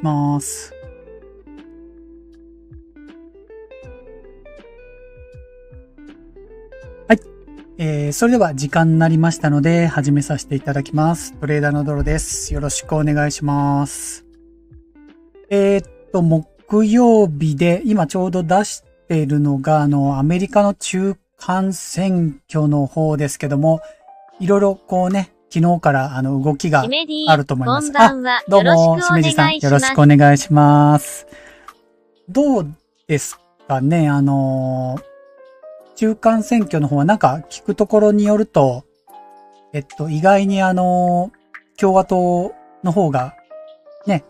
きます。はい。それでは時間になりましたので、始めさせていただきます。トレーダーのドロです。よろしくお願いします。木曜日で、今ちょうど出しているのが、アメリカの中間選挙の方ですけども、いろいろこうね、昨日から動きがあると思います。どうも、しめじさん、よろしくお願いします。どうですかね、中間選挙の方はなんか聞くところによると、意外に共和党の方が、ね、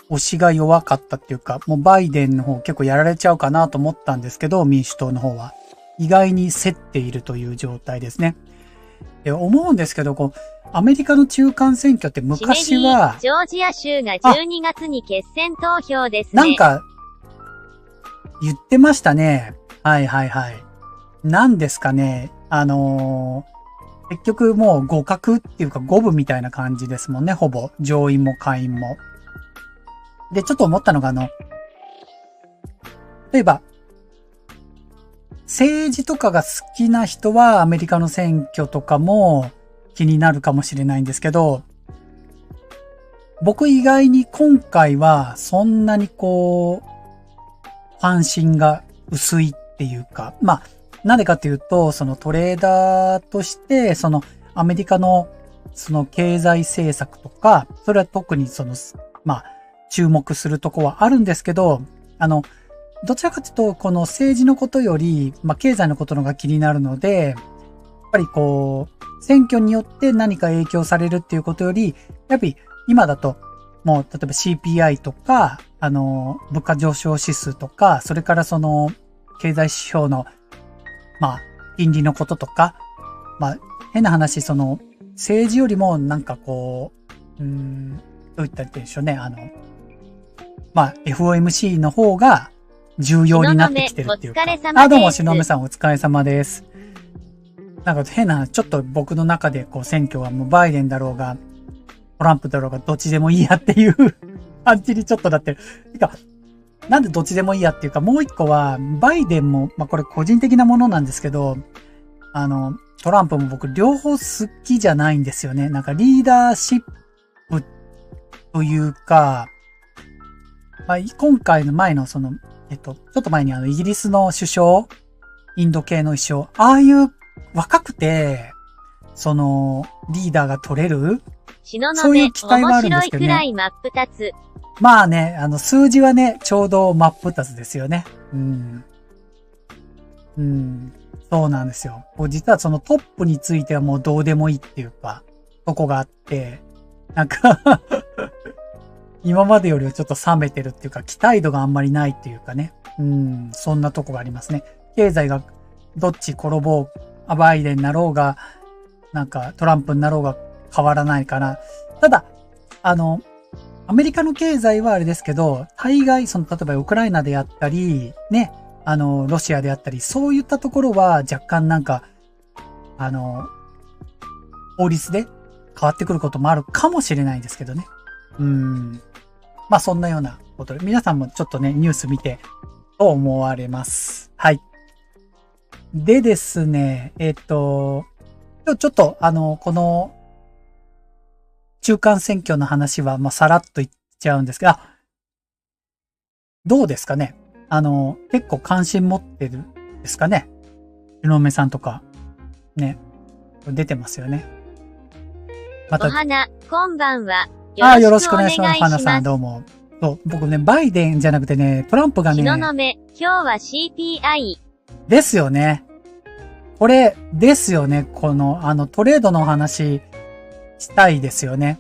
押しが弱かったっていうか、もうバイデンの方結構やられちゃうかなと思ったんですけど、民主党の方は。意外に競っているという状態ですね。思うんですけど、アメリカの中間選挙って昔は、ジョージア州が12月に決選投票ですね。なんか、言ってましたね。はいはいはい。なんですかね。結局もう互角っていうか五分みたいな感じですもんね、ほぼ。上院も下院も。で、ちょっと思ったのが例えば、政治とかが好きな人はアメリカの選挙とかも気になるかもしれないんですけど、僕意外に今回はそんなに関心が薄いっていうか、まあ、なんでかっていうと、そのトレーダーとして、そのアメリカのその経済政策とか、それは特にまあ、注目するとこはあるんですけど、どちらかというと、この政治のことより、まあ、経済のことのが気になるので、やっぱり選挙によって何か影響されるっていうことより、やっぱり今だと、もう、例えば CPI とか、物価上昇指数とか、それから経済指標の、まあ、金利のこととか、まあ、変な話、政治よりもなんかどういったらいいんでしょうね、まあ、FOMC の方が重要になってきてるっていうか。どうも、しのめさんお疲れ様です。なんか変な、ちょっと僕の中で選挙はもうバイデンだろうが、トランプだろうがどっちでもいいやっていう感じにちょっとなってる。なんでどっちでもいいやっていうか、もう一個は、バイデンも、まあこれ個人的なものなんですけど、トランプも僕両方好きじゃないんですよね。なんかリーダーシップというか、まあ今回の前のちょっと前にイギリスの首相、インド系の首相、ああいう若くて、リーダーが取れるそういう期待はあるんですけどね。まあね、数字はね、ちょうど真っ二つですよね。そうなんですよ。実はそのトップについてはもうどうでもいいっていうか、とこがあって、なんか今までよりはちょっと冷めてるっていうか、期待度があんまりないっていうかね。そんなとこがありますね。経済がどっち転ぼう、バイデンになろうが、なんかトランプになろうが変わらないかな。ただ、アメリカの経済はあれですけど、大概、例えばウクライナであったり、ね、ロシアであったり、そういったところは若干なんか、法律で変わってくることもあるかもしれないんですけどね。まあそんなようなことで、皆さんもちょっとね、ニュース見て、と思われます。はい。でですね、ちょっと、この、中間選挙の話は、まあ、さらっと言っちゃうんですが、どうですかね？結構関心持ってるんですかね？井上さんとか、ね、出てますよね。また。お花、こんばんは。よろしくお願いします。花さん、どうも。そう、僕ね、バイデンじゃなくてね、トランプがね、今日は CPI。ですよね。これ、ですよね。トレードの話、したいですよね。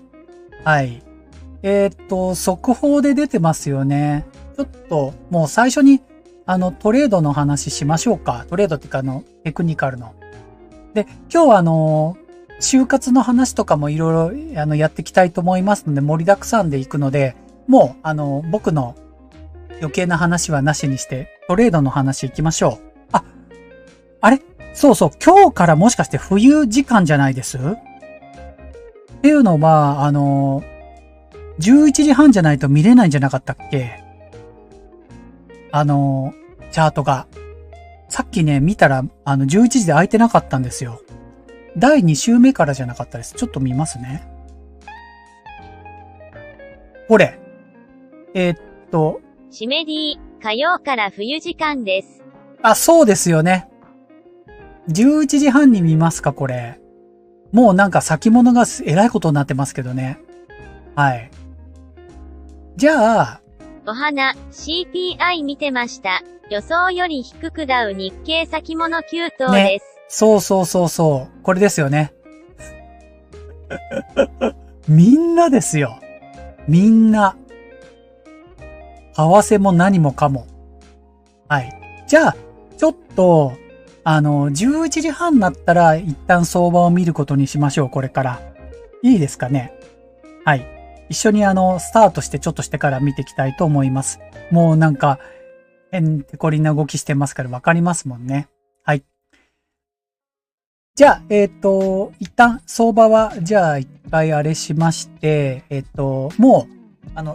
はい。速報で出てますよね。ちょっと、もう最初に、トレードの話しましょうか。トレードっていうか、テクニカルの。で、今日は就活の話とかもいろいろ、やっていきたいと思いますので、盛りだくさんでいくので、もう、僕の余計な話はなしにして、トレードの話行きましょう。あれ？そうそう、今日からもしかして冬時間じゃないです？っていうのは、11時半じゃないと見れないんじゃなかったっけ？チャートが。さっきね、見たら、11時で空いてなかったんですよ。第2週目からじゃなかったです。ちょっと見ますね。これ。シメディ、火曜から冬時間です。あ、そうですよね。11時半に見ますか、これ。もうなんか先物がえらいことになってますけどね。はい。じゃあ。お花、CPI 見てました。予想より低くダウ日経先物急騰です。ね、そう。これですよね。みんなですよ。みんな。為替も何もかも。はい。じゃあ、ちょっと、11時半になったら一旦相場を見ることにしましょう、これから。いいですかね。はい。一緒にスタートしてちょっとしてから見ていきたいと思います。もうなんか、へんてこりんな動きしてますからわかりますもんね。はい。じゃあ、一旦相場は、じゃあ一回あれしまして、も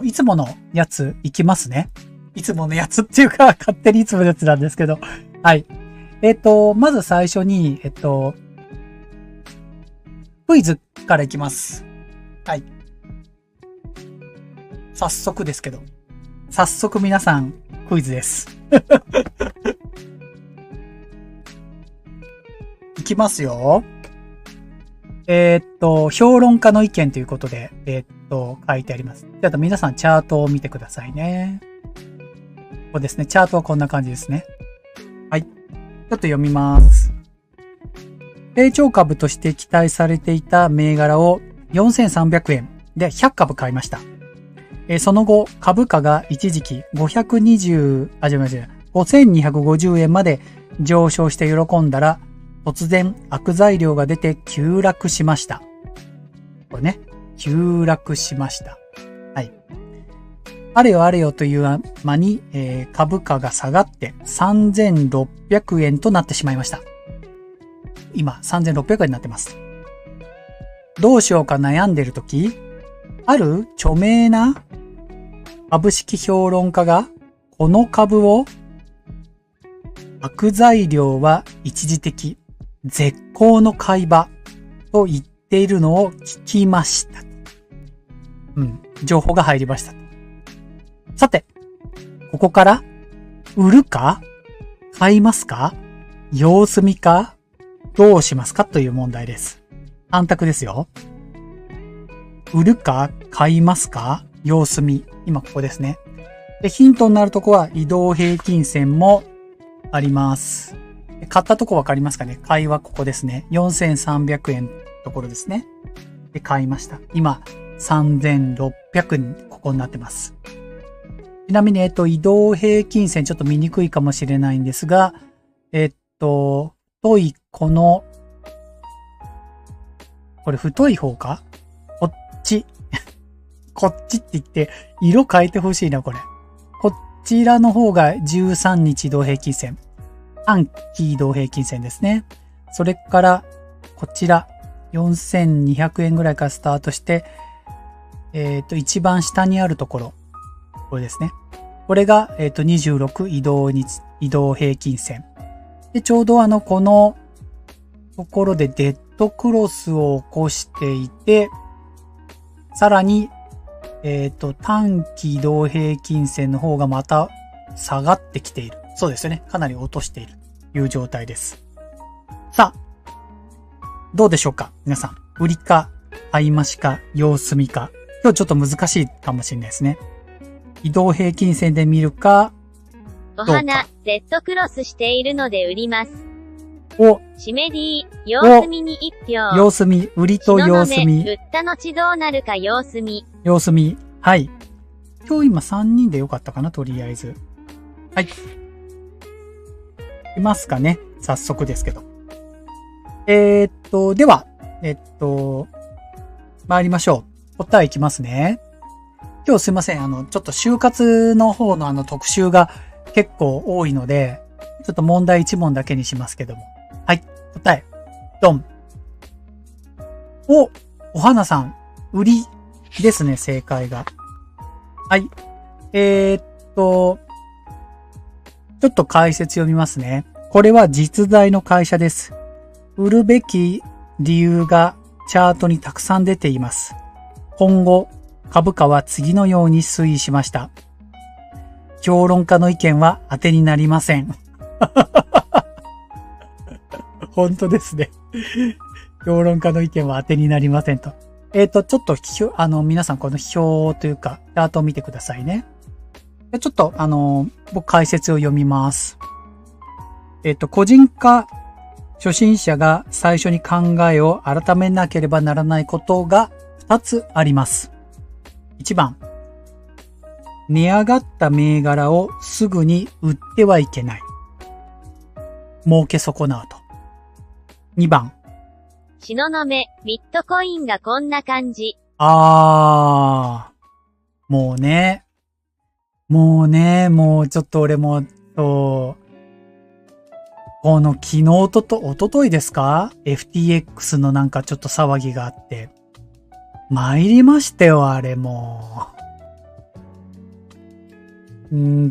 う、いつものやついきますね。いつものやつっていうか、勝手にいつものやつなんですけど。はい。まず最初に、クイズからいきます。はい。早速ですけど。早速皆さん、クイズです。いきますよ。評論家の意見ということで、書いてあります。じゃあ皆さんチャートを見てくださいね。こうですね。チャートはこんな感じですね。はい。ちょっと読みます。成長株として期待されていた銘柄を4300円で100株買いました。その後、株価が一時期5250円まで上昇して喜んだら、突然悪材料が出て急落しました。これね、急落しました。はい。あれよあれよという間に、株価が下がって3600円となってしまいました。今、3600円になってます。どうしようか悩んでるとき、ある著名な株式評論家がこの株を悪材料は一時的絶好の買い場と言っているのを聞きました。情報が入りました。さて、ここから売るか買いますか様子見かどうしますかという問題です。3択ですよ。売るか買いますか様子見。今ここですね。で、ヒントになるとこは移動平均線もあります。買ったとこわかりますかね？買いはここですね。4300円のところですね。で、買いました。今、3600円ここになってます。ちなみに、移動平均線ちょっと見にくいかもしれないんですが、太いこの、これ太い方か？こっち。こっちって言って、色変えてほしいな、これ。こちらの方が13日移動平均線。短期移動平均線ですね。それから、こちら、4200円ぐらいからスタートして、一番下にあるところ。これですね。これが、26移動平均線。で、ちょうどこのところでデッドクロスを起こしていて、さらに、短期移動平均線の方がまた下がってきている。そうですよね。かなり落としているという状態です。さあ、どうでしょうか皆さん。売りか、買い増しか、様子見か。今日ちょっと難しいかもしれないですね。移動平均線で見るか、お花、デッドクロスしているので売ります。シメディ、様子見に1票。様子見、売りと様子見。売った後どうなるか様子見。様子見。はい。今日今3人でよかったかなとりあえず。はい。いますかね早速ですけど。では、参りましょう。答えいきますね。今日すいません。ちょっと就活の方の特集が結構多いので、ちょっと問題1問だけにしますけども。はい。答え。ドン。お花さん、売りですね、正解が。はい。ちょっと解説読みますね。これは実在の会社です。売るべき理由がチャートにたくさん出ています。今後、株価は次のように推移しました。評論家の意見は当てになりません。本当ですね。評論家の意見は当てになりませんと。ちょっと、皆さんこの表というか、チャートを見てくださいね。ちょっと、僕解説を読みます。個人化初心者が最初に考えを改めなければならないことが2つあります。1番、値上がった銘柄をすぐに売ってはいけない。儲け損なうと。2番、東雲、ビットコインがこんな感じ。もうちょっと俺も、この昨日一昨日ですか ?FTX のなんかちょっと騒ぎがあって。参りましたよ、あれもう。も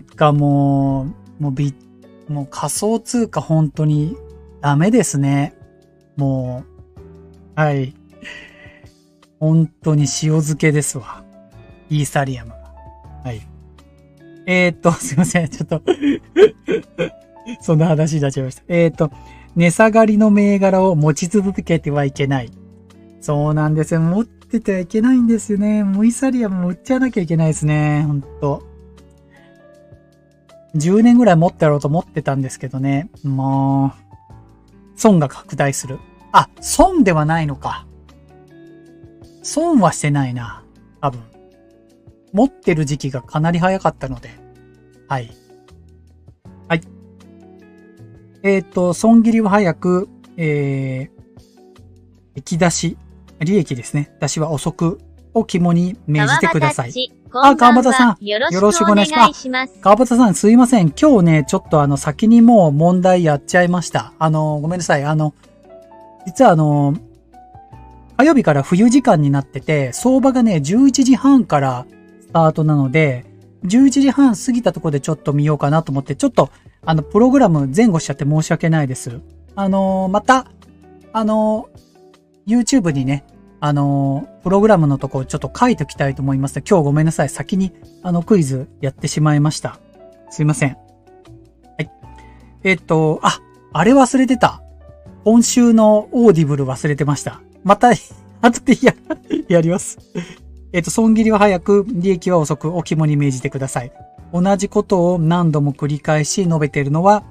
う仮想通貨本当にダメですね。もう、はい。本当に塩漬けですわ。イーサリアムが。はい。すいません。ちょっとそんな話になっちゃいました。値下がりの銘柄を持ち続けてはいけない。そうなんですよ。持っててはいけないんですよね。もうイーサリアムも売っちゃわなきゃいけないですね。ほんと。10年ぐらい持ってやろうと思ってたんですけどね。もう、損が拡大する。損ではないのか。損はしてないな。多分。持ってる時期がかなり早かったので。はい。はい。損切りは早く、利益ですね。出しは遅くを肝に銘じてください。川端さん。よろしくお願いします。川端さん、すいません。今日ね、ちょっと先にもう問題やっちゃいました。ごめんなさい。実は火曜日から冬時間になってて、相場がね、11時半からスタートなので、11時半過ぎたところでちょっと見ようかなと思って、ちょっと、プログラム前後しちゃって申し訳ないです。また、YouTube にね、プログラムのとこちょっと書いておきたいと思います。今日ごめんなさい。先に、クイズやってしまいました。すいません。はい。あれ忘れてた。今週のオーディブル忘れてました。また、後でやります。損切りは早く、利益は遅く、お肝に銘じてください。同じことを何度も繰り返し述べているのは、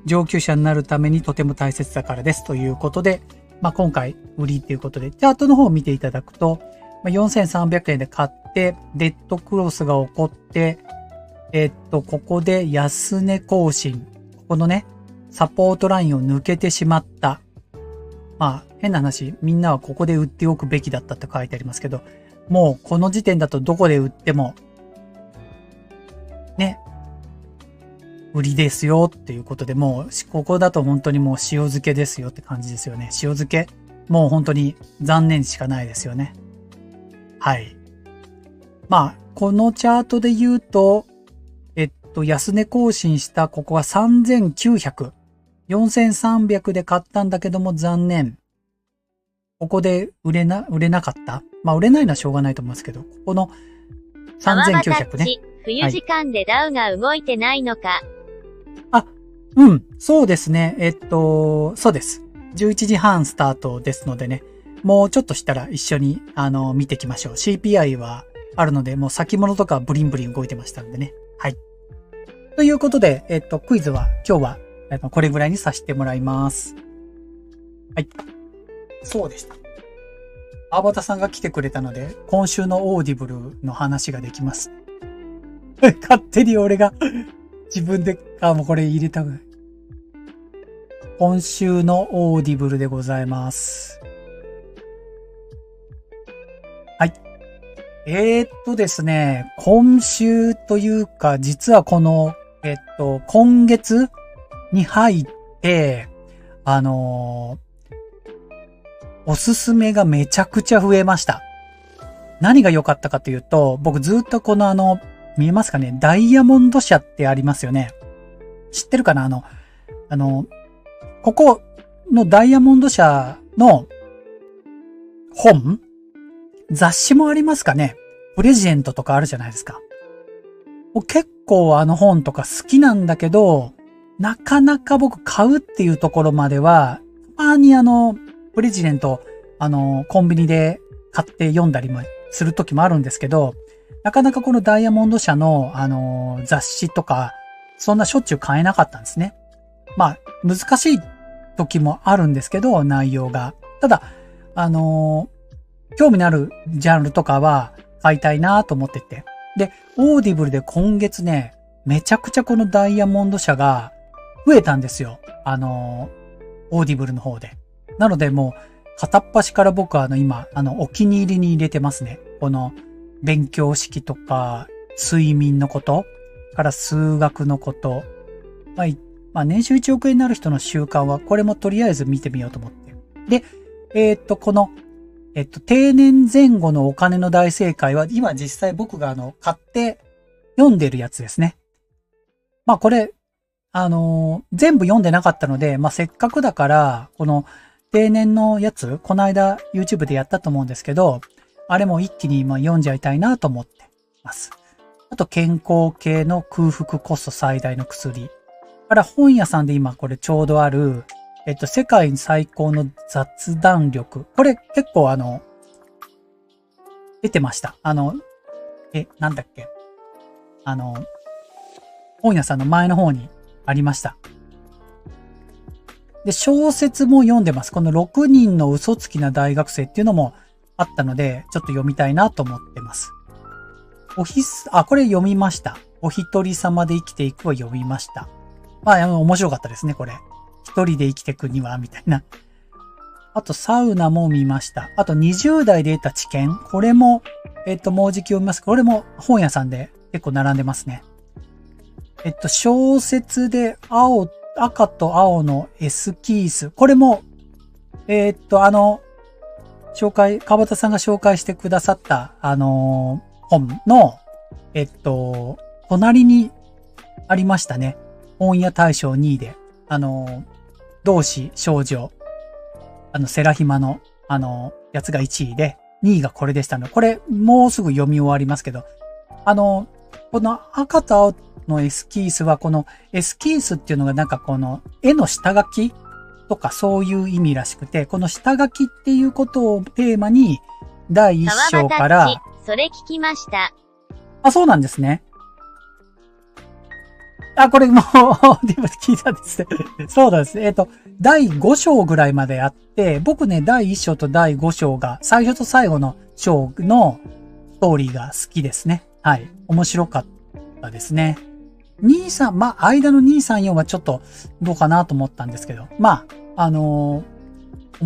上級者になるためにとても大切だからです。ということで、今回、売りっていうことで、チャートの方を見ていただくと、4300円で買って、デッドクロスが起こって、ここで安値更新。ここのね、サポートラインを抜けてしまった。変な話、みんなはここで売っておくべきだったって書いてありますけど、もうこの時点だとどこで売っても、ね、売りですよっていうことで、もう、ここだと本当にもう塩漬けですよって感じですよね。塩漬け。もう本当に残念しかないですよね。はい。このチャートで言うと、安値更新したここは3900。4300で買ったんだけども残念。ここで売れなかった。売れないのはしょうがないと思いますけど、ここの3900ね。冬時間でダウが動いてないのか。そうですね。そうです。11時半スタートですのでね、もうちょっとしたら一緒に、見ていきましょう。CPI はあるので、もう先物とかブリンブリン動いてましたんでね。はい。ということで、クイズは今日はこれぐらいにさせてもらいます。はい。そうでした。川端さんが来てくれたので、今週のオーディブルの話ができます。勝手に俺が自分で、もうこれ入れた。今週のオーディブルでございます。はい。ですね、今週というか、実はこの、今月に入って、おすすめがめちゃくちゃ増えました。何が良かったかというと、僕ずっとこの見えますかね、ダイヤモンド社ってありますよね。知ってるかなここのダイヤモンド社の本雑誌もありますかね。プレジデントとかあるじゃないですか。結構本とか好きなんだけど、なかなか僕買うっていうところまでは、たまにプレジデント、コンビニで買って読んだりもする時もあるんですけど、なかなかこのダイヤモンド社の、雑誌とか、そんなしょっちゅう買えなかったんですね。まあ、難しい時もあるんですけど、内容が。ただ、興味のあるジャンルとかは買いたいなと思ってて。で、オーディブルで今月ね、めちゃくちゃこのダイヤモンド社が増えたんですよ。オーディブルの方で。なのでもう、片っ端から僕は今、お気に入りに入れてますね。この、勉強式とか、睡眠のこと、から数学のこと。まあ、年収1億円になる人の習慣は、これもとりあえず見てみようと思って。で、この、定年前後のお金の大正解は、今実際僕が買って読んでるやつですね。まあこれ、全部読んでなかったので、まあせっかくだから、この定年のやつ、この間 YouTube でやったと思うんですけど、あれも一気に読んじゃいたいなと思ってます。あと健康系の空腹こそ最大の薬。から本屋さんで今これちょうどある、世界最高の雑談力。これ結構出てました。なんだっけ。本屋さんの前の方にありました。で、小説も読んでます。この6人の嘘つきな大学生っていうのもあったので、ちょっと読みたいなと思ってます。これ読みました。お一人様で生きていくを読みました。まあ、面白かったですね、これ。一人で生きていくには、みたいな。あと、サウナも見ました。あと、20代で得た知見。これも、もうじき読みます。これも本屋さんで結構並んでますね。小説で赤と青のエスキース。これも、川端さんが紹介してくださった、本の、隣にありましたね。本屋大賞2位で。同志少女、セラヒマの、やつが1位で、2位がこれでしたので、これ、もうすぐ読み終わりますけど、この赤と青のエスキースは、このエスキースっていうのがなんかこの絵の下書きとかそういう意味らしくて、この下書きっていうことをテーマに、第1章から、それ聞きました。あ、そうなんですね。これも聞いたんですね。そうなんですね。第5章ぐらいまであって、僕ね、第1章と第5章が、最初と最後の章のストーリーが好きですね。はい。面白かったですね。2、3、まあ、間の2、3、4はちょっとどうかなと思ったんですけど、まあ、面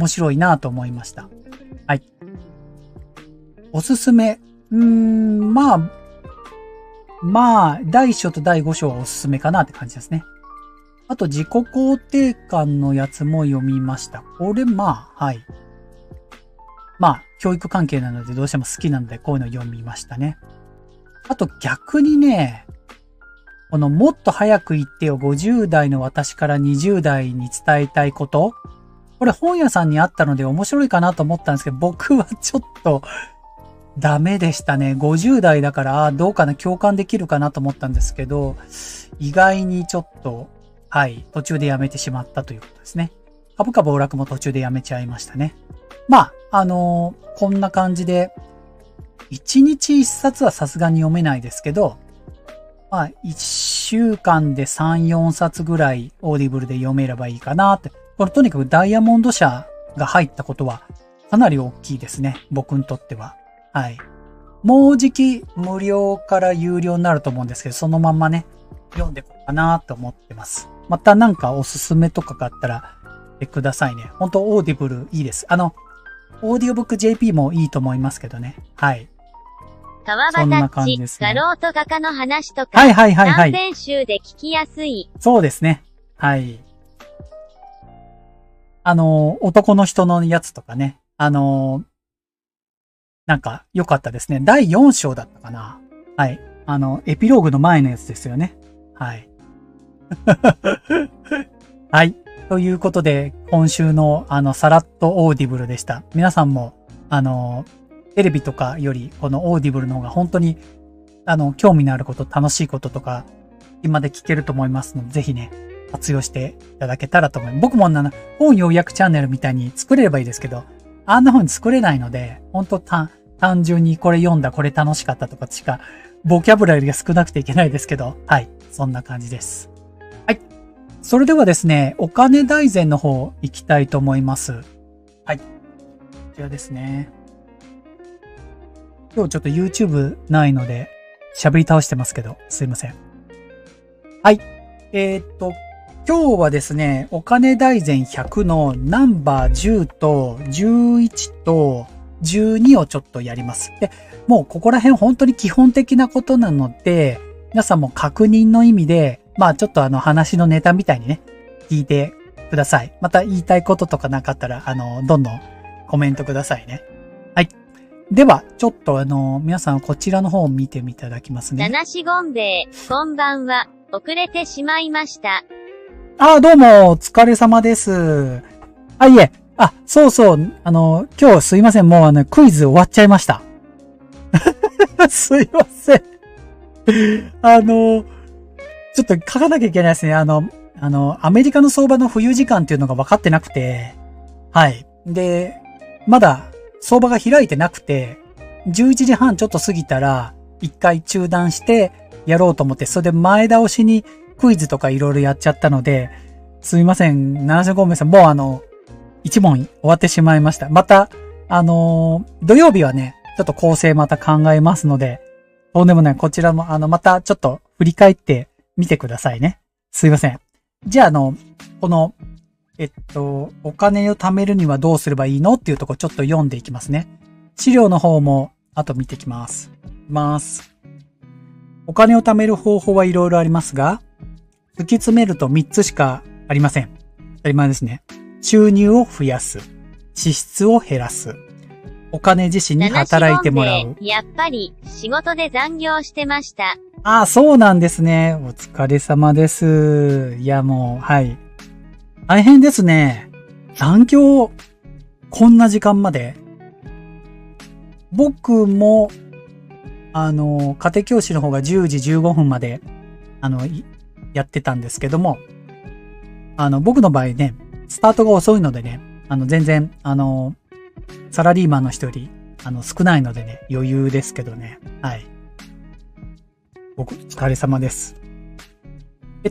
白いなと思いました。はい。おすすめ。まあ、第1章と第5章はおすすめかなって感じですね。あと、自己肯定感のやつも読みました。これ、はい。まあ、教育関係なのでどうしても好きなのでこういうの読みましたね。あと、逆にね、このもっと早く言ってよ50代の私から20代に伝えたいこと。これ本屋さんにあったので面白いかなと思ったんですけど、僕はちょっと、ダメでしたね。50代だから、どうかな、共感できるかなと思ったんですけど、意外にちょっと、はい、途中でやめてしまったということですね。株価暴落も途中でやめちゃいましたね。まあ、こんな感じで、1日1冊はさすがに読めないですけど、まあ、1週間で3、4冊ぐらいオーディブルで読めればいいかなって。これとにかくダイヤモンド社が入ったことはかなり大きいですね。僕にとっては。はい。もうじき無料から有料になると思うんですけど、そのまんまね、読んでいこうかなと思ってます。またなんかおすすめとかがあったらくださいね。本当オーディブルいいです。オーディオブック JP もいいと思いますけどね。はい。川端っち、画廊と画家の話とか、短編集で聞きやすい。そうですね。はい。男の人のやつとかね。なんか良かったですね。第4章だったかな。はい。エピローグの前のやつですよね。はい。はい。ということで、今週のさらっとオーディブルでした。皆さんも、テレビとかより、このオーディブルの方が本当に、興味のあること、楽しいこととか、今で聞けると思いますので、ぜひね、活用していただけたらと思います。僕も本要約チャンネルみたいに作れればいいですけど、あんな風に作れないので、本当単純にこれ読んだ、これ楽しかったとかしか、ボキャブラリーが少なくていけないですけど、はい。そんな感じです。はい。それではですね、お金大全の方行きたいと思います。はい。こちらですね。今日ちょっと YouTube ないので、喋り倒してますけど、すいません。はい。今日はですね、お金大全100のナンバー10と11と12をちょっとやります。で、もうここら辺本当に基本的なことなので、皆さんも確認の意味で、まあちょっと話のネタみたいにね、聞いてください。また言いたいこととかなかったら、どんどんコメントくださいね。はい。では、ちょっと皆さんこちらの方を見ていただきますね。七しごんべえ、こんばんは。遅れてしまいました。どうも、お疲れ様です。いえ。そうそう。今日すいません。もうクイズ終わっちゃいました。すいません。ちょっと書かなきゃいけないですね。アメリカの相場の冬時間っていうのが分かってなくて、はい。で、まだ相場が開いてなくて、11時半ちょっと過ぎたら、一回中断してやろうと思って、それで前倒しにクイズとかいろいろやっちゃったので、すいません。75名さん、もう一問終わってしまいました。また、土曜日はね、ちょっと構成また考えますので、とんでもない。こちらも、またちょっと振り返ってみてくださいね。すいません。じゃあ、この、お金を貯めるにはどうすればいいのっていうところちょっと読んでいきますね。資料の方も、あと見てきます。お金を貯める方法はいろいろありますが、突き詰めると3つしかありません。当たり前ですね。収入を増やす。支出を減らす。お金自身に働いてもらう。やっぱり仕事で残業してました。そうなんですね。お疲れ様です。いやもう、はい。大変ですね。残業、こんな時間まで。僕も、家庭教師の方が10時15分まで、やってたんですけども、僕の場合ね、スタートが遅いのでね、全然、サラリーマンの人より、少ないのでね、余裕ですけどね。はい。お疲れ様です。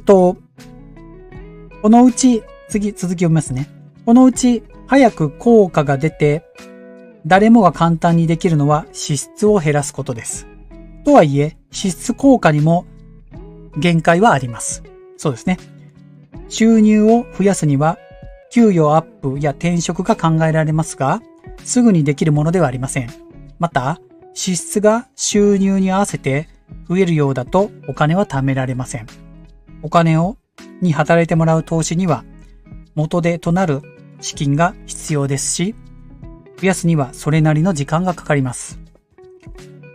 このうち、続き読みますね。このうち、早く効果が出て、誰もが簡単にできるのは支出を減らすことです。とはいえ、支出効果にも限界はあります。そうですね。収入を増やすには、給与アップや転職が考えられますが、すぐにできるものではありません。また、支出が収入に合わせて増えるようだとお金は貯められません。お金に働いてもらう投資には、元手となる資金が必要ですし、増やすにはそれなりの時間がかかります。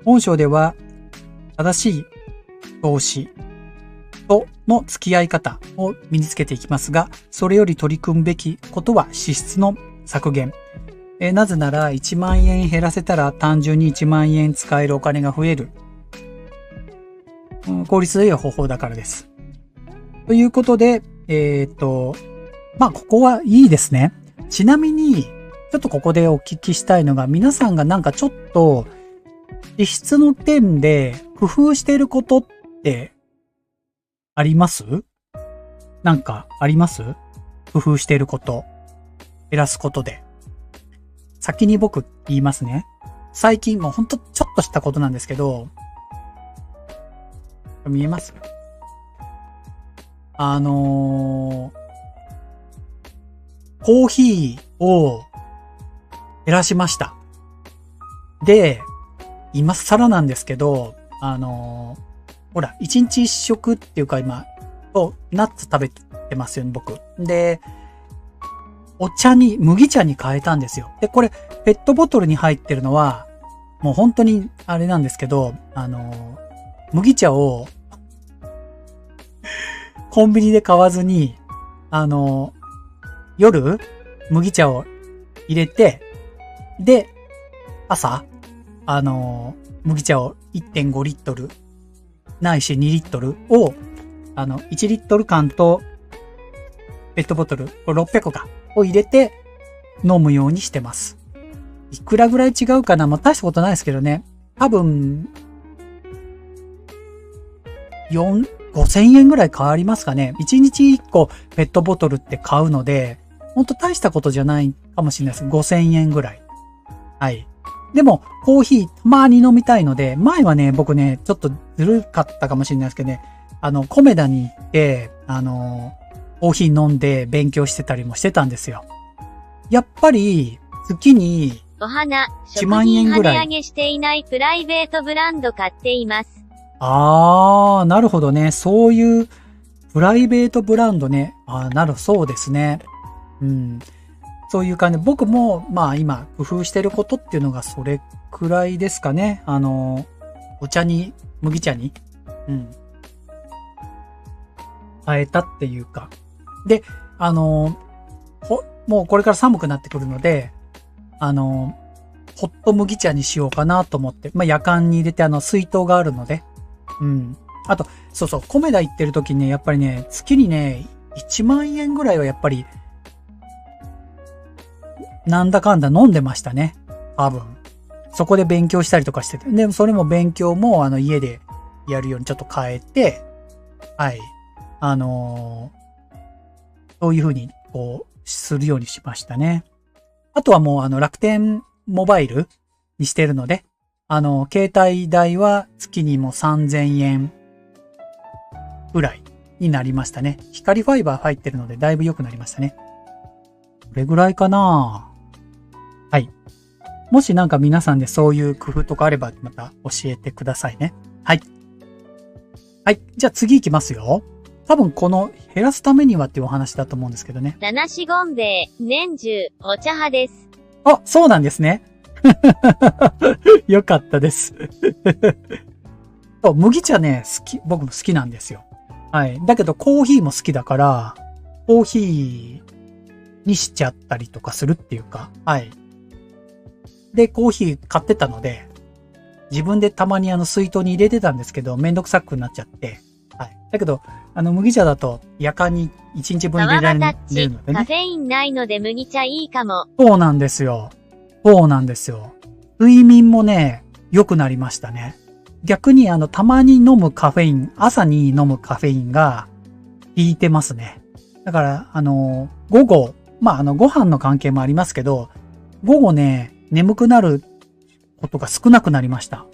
本章では、正しい投資との付き合い方を身につけていきますが、それより取り組むべきことは支出の削減。なぜなら1万円減らせたら単純に1万円使えるお金が増える。効率の良い方法だからです。ということで、ここはいいですね。ちなみに、ちょっとここでお聞きしたいのが、皆さんがなんかちょっと、支出の点で工夫していることってあります？なんかあります？工夫していること。減らすことで。先に僕言いますね。最近もうほんとちょっとしたことなんですけど、見えます？コーヒーを減らしました。で、今更なんですけど、ほら、1日1食っていうか今、ナッツ食べてますよね、僕。で、麦茶に変えたんですよ。で、これ、ペットボトルに入ってるのは、もう本当にあれなんですけど、麦茶をコンビニで買わずに、夜、麦茶を入れて、で、朝、麦茶を 1.5 リットル、ないし2リットルを、1リットル缶と、ペットボトル、これ600か、を入れて、飲むようにしてます。いくらぐらい違うかな？まあ、大したことないですけどね。多分、5000円ぐらい変わりますかね。1日1個ペットボトルって買うので、ほんと大したことじゃないかもしれないです。5000円ぐらい。はい。でも、コーヒーたまに飲みたいので、前はね、僕ね、ちょっとずるかったかもしれないですけどね、コメダに行って、コーヒー飲んで勉強してたりもしてたんですよ。やっぱり、月に、お花、 1万円ぐらい。食品跳ね上げしていないプライベートブランド買っています。なるほどね。そういうプライベートブランドね。そうですね。うん。そういう感じで、僕も、まあ今、工夫してることっていうのがそれくらいですかね。麦茶に、変えたっていうか。で、もうこれから寒くなってくるので、ホット麦茶にしようかなと思って、まあ夜間に入れて水筒があるので、あと、そうそう、コメダ行ってる時にね、やっぱりね、月にね、1万円ぐらいはやっぱり、なんだかんだ飲んでましたね。多分。そこで勉強したりとかしてて。でもそれも勉強も家でやるようにちょっと変えて、はい。そういう風に、するようにしましたね。あとはもう楽天モバイルにしてるので、携帯代は月にも3000円ぐらいになりましたね。光ファイバー入ってるのでだいぶ良くなりましたね。これぐらいかな。はい。もしなんか皆さんでそういう工夫とかあればまた教えてくださいね。はい。はい。じゃあ次行きますよ。多分この減らすためにはっていうお話だと思うんですけどね。七種ゴンベイ、年中、お茶派です。あ、そうなんですね。よかったです。そう、麦茶ね、僕も好きなんですよ。はい。だけどコーヒーも好きだから、コーヒーにしちゃったりとかするっていうか、はい。で、コーヒー買ってたので、自分でたまに水筒に入れてたんですけど、めんどくさくなっちゃって、はい。だけど、麦茶だと夜間に1日分入れられるのでね。カフェインないので麦茶いいかも。そうなんですよ。そうなんですよ。睡眠もね、良くなりましたね。逆にたまに飲むカフェイン、朝に飲むカフェインが効いてますね。だから、午後、まあ、ご飯の関係もありますけど、午後ね、眠くなることが少なくなりました。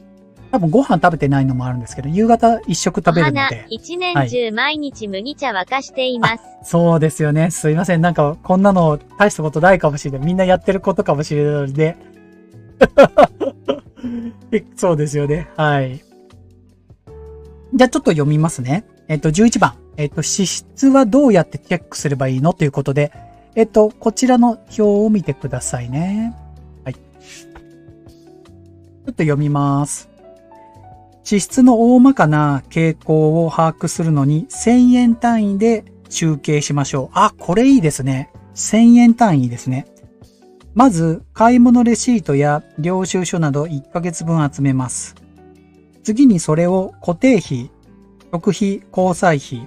多分ご飯食べてないのもあるんですけど、夕方一食食べるので。一年中毎日麦茶沸かしています。そうですよね。すいません。なんか、こんなの大したことないかもしれない。みんなやってることかもしれないので。そうですよね。はい。じゃあちょっと読みますね。11番。脂質はどうやってチェックすればいいのということで、こちらの表を見てくださいね。はい。ちょっと読みます。脂質の大まかな傾向を把握するのに1000円単位で集計しましょう。あ、これいいですね。1000円単位ですね。まず、買い物レシートや領収書など1ヶ月分集めます。次にそれを固定費、食費、交際費、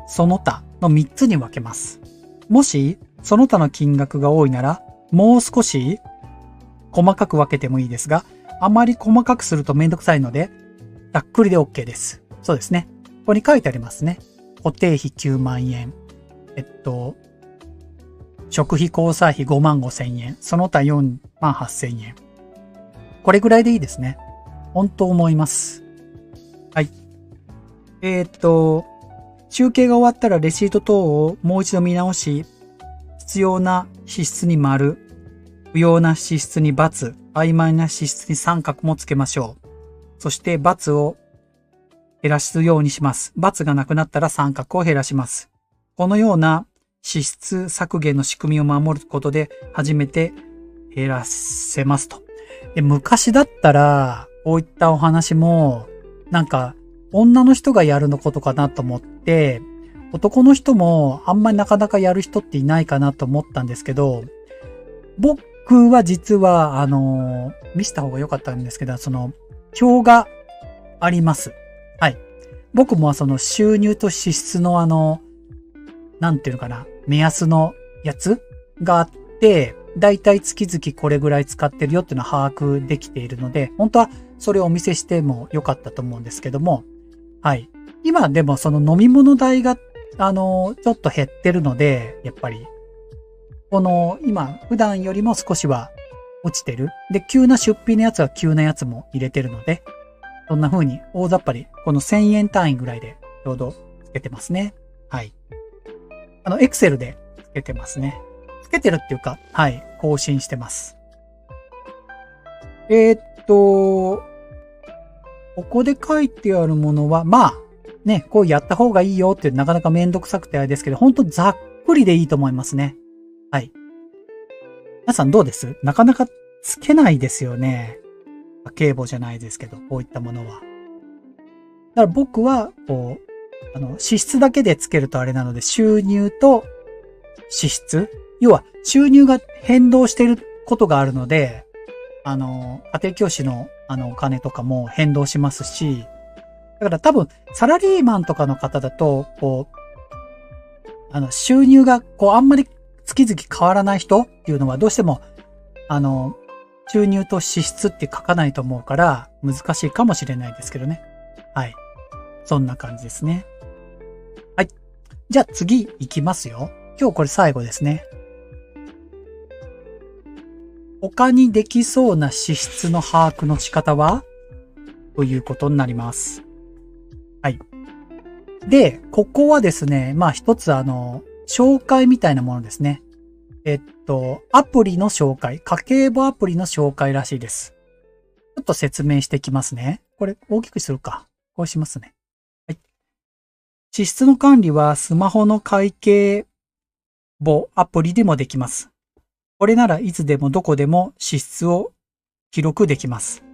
その他の3つに分けます。もし、その他の金額が多いなら、もう少し細かく分けてもいいですが、あまり細かくするとめんどくさいので、ざっくりで OK です。そうですね。ここに書いてありますね。固定費9万円。食費交際費5万5千円。その他4万8千円。これぐらいでいいですね。本当思います。はい。集計が終わったらレシート等をもう一度見直し、必要な支出に丸、不要な支出に×、曖昧な支出に三角もつけましょう。そして×を減らすようにします。×がなくなったら三角を減らします。このような支出削減の仕組みを守ることで初めて減らせますと。で、昔だったら、こういったお話も、なんか、女の人がやるのことかなと思って、男の人もあんまりなかなかやる人っていないかなと思ったんですけど、僕は実は、見せた方が良かったんですけど、表があります。はい。僕もその収入と支出のなんていうのかな、目安のやつがあって、だいたい月々これぐらい使ってるよっていうのは把握できているので、本当はそれをお見せしても良かったと思うんですけども、はい。今でもその飲み物代が、ちょっと減ってるので、やっぱり、今、普段よりも少しは落ちてる。で、急な出費のやつは急なやつも入れてるので、そんな風に大雑把に、この1000円単位ぐらいでちょうどつけてますね。はい。エクセルでつけてますね。つけてるっていうか、はい、更新してます。ここで書いてあるものは、まあ、ね、こうやった方がいいよってなかなかめんどくさくてあれですけど、ほんとざっくりでいいと思いますね。はい。皆さんどうです？なかなかつけないですよね。家計簿じゃないですけど、こういったものは。だから僕は、支出だけでつけるとあれなので、収入と支出。要は、収入が変動していることがあるので、家庭教師のお金とかも変動しますし、だから多分、サラリーマンとかの方だと、収入が、あんまり月々変わらない人っていうのはどうしても、収入と支出って書かないと思うから難しいかもしれないですけどね。はい。そんな感じですね。はい。じゃあ次行きますよ。今日これ最後ですね。他にできそうな支出の把握の仕方はということになります。はい。で、ここはですね、まあ一つ紹介みたいなものですね。アプリの紹介、家計簿アプリの紹介らしいです。ちょっと説明していきますね。これ大きくするか。こうしますね。はい。支出の管理はスマホの会計簿アプリでもできます。これならいつでもどこでも支出を記録できます。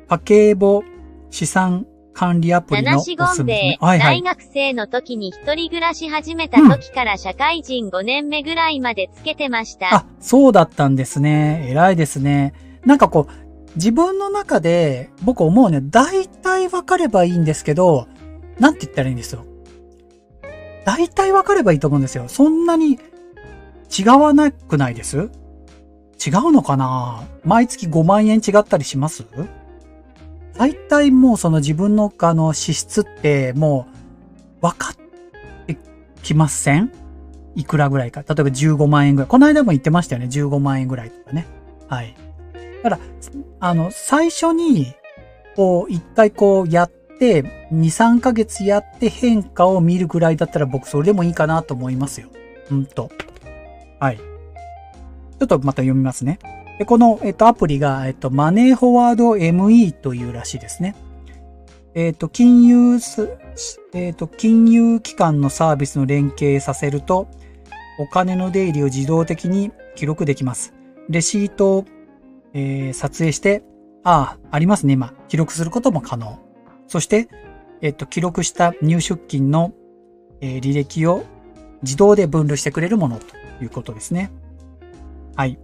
家計簿資産管理アプリのおすすめですね。はいはい。大学生の時に一人暮らし始めた時から社会人5年目ぐらいまでつけてました。あ、そうだったんですね。偉いですね。なんか自分の中で僕思うね。大体わかればいいんですけど、なんて言ったらいいんですよ。大体わかればいいと思うんですよ。そんなに違わなくないです？違うのかな？毎月5万円違ったりします？大体もうその自分の支出ってもう分かってきません？いくらぐらいか。例えば15万円ぐらい。この間も言ってましたよね。15万円ぐらいとかね。はい。だから、最初に、一回やって、2、3ヶ月やって変化を見るぐらいだったら僕それでもいいかなと思いますよ。はい。ちょっとまた読みますね。で、この、アプリが、マネーフォワード ME というらしいですね。金融機関のサービスの連携させると、お金の出入りを自動的に記録できます。レシートを、撮影して、ありますね、今。記録することも可能。そして、記録した入出金の、履歴を自動で分類してくれるものということですね。はい。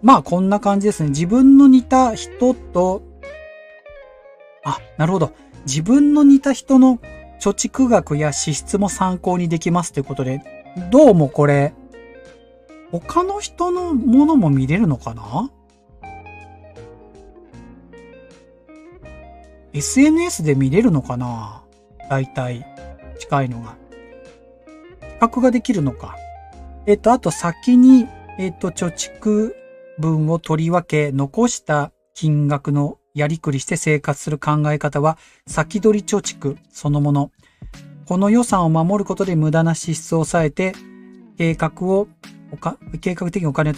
まあ、こんな感じですね。自分の似た人と、なるほど。自分の似た人の貯蓄額や支出も参考にできますということで、どうもこれ、他の人のものも見れるのかな？ SNS で見れるのかな？大体、近いのが。比較ができるのか。あと先に、貯蓄分を取り分け、残した金額のやりくりして生活する考え方は、先取り貯蓄そのもの。この予算を守ることで無駄な支出を抑えて、計画的にお金を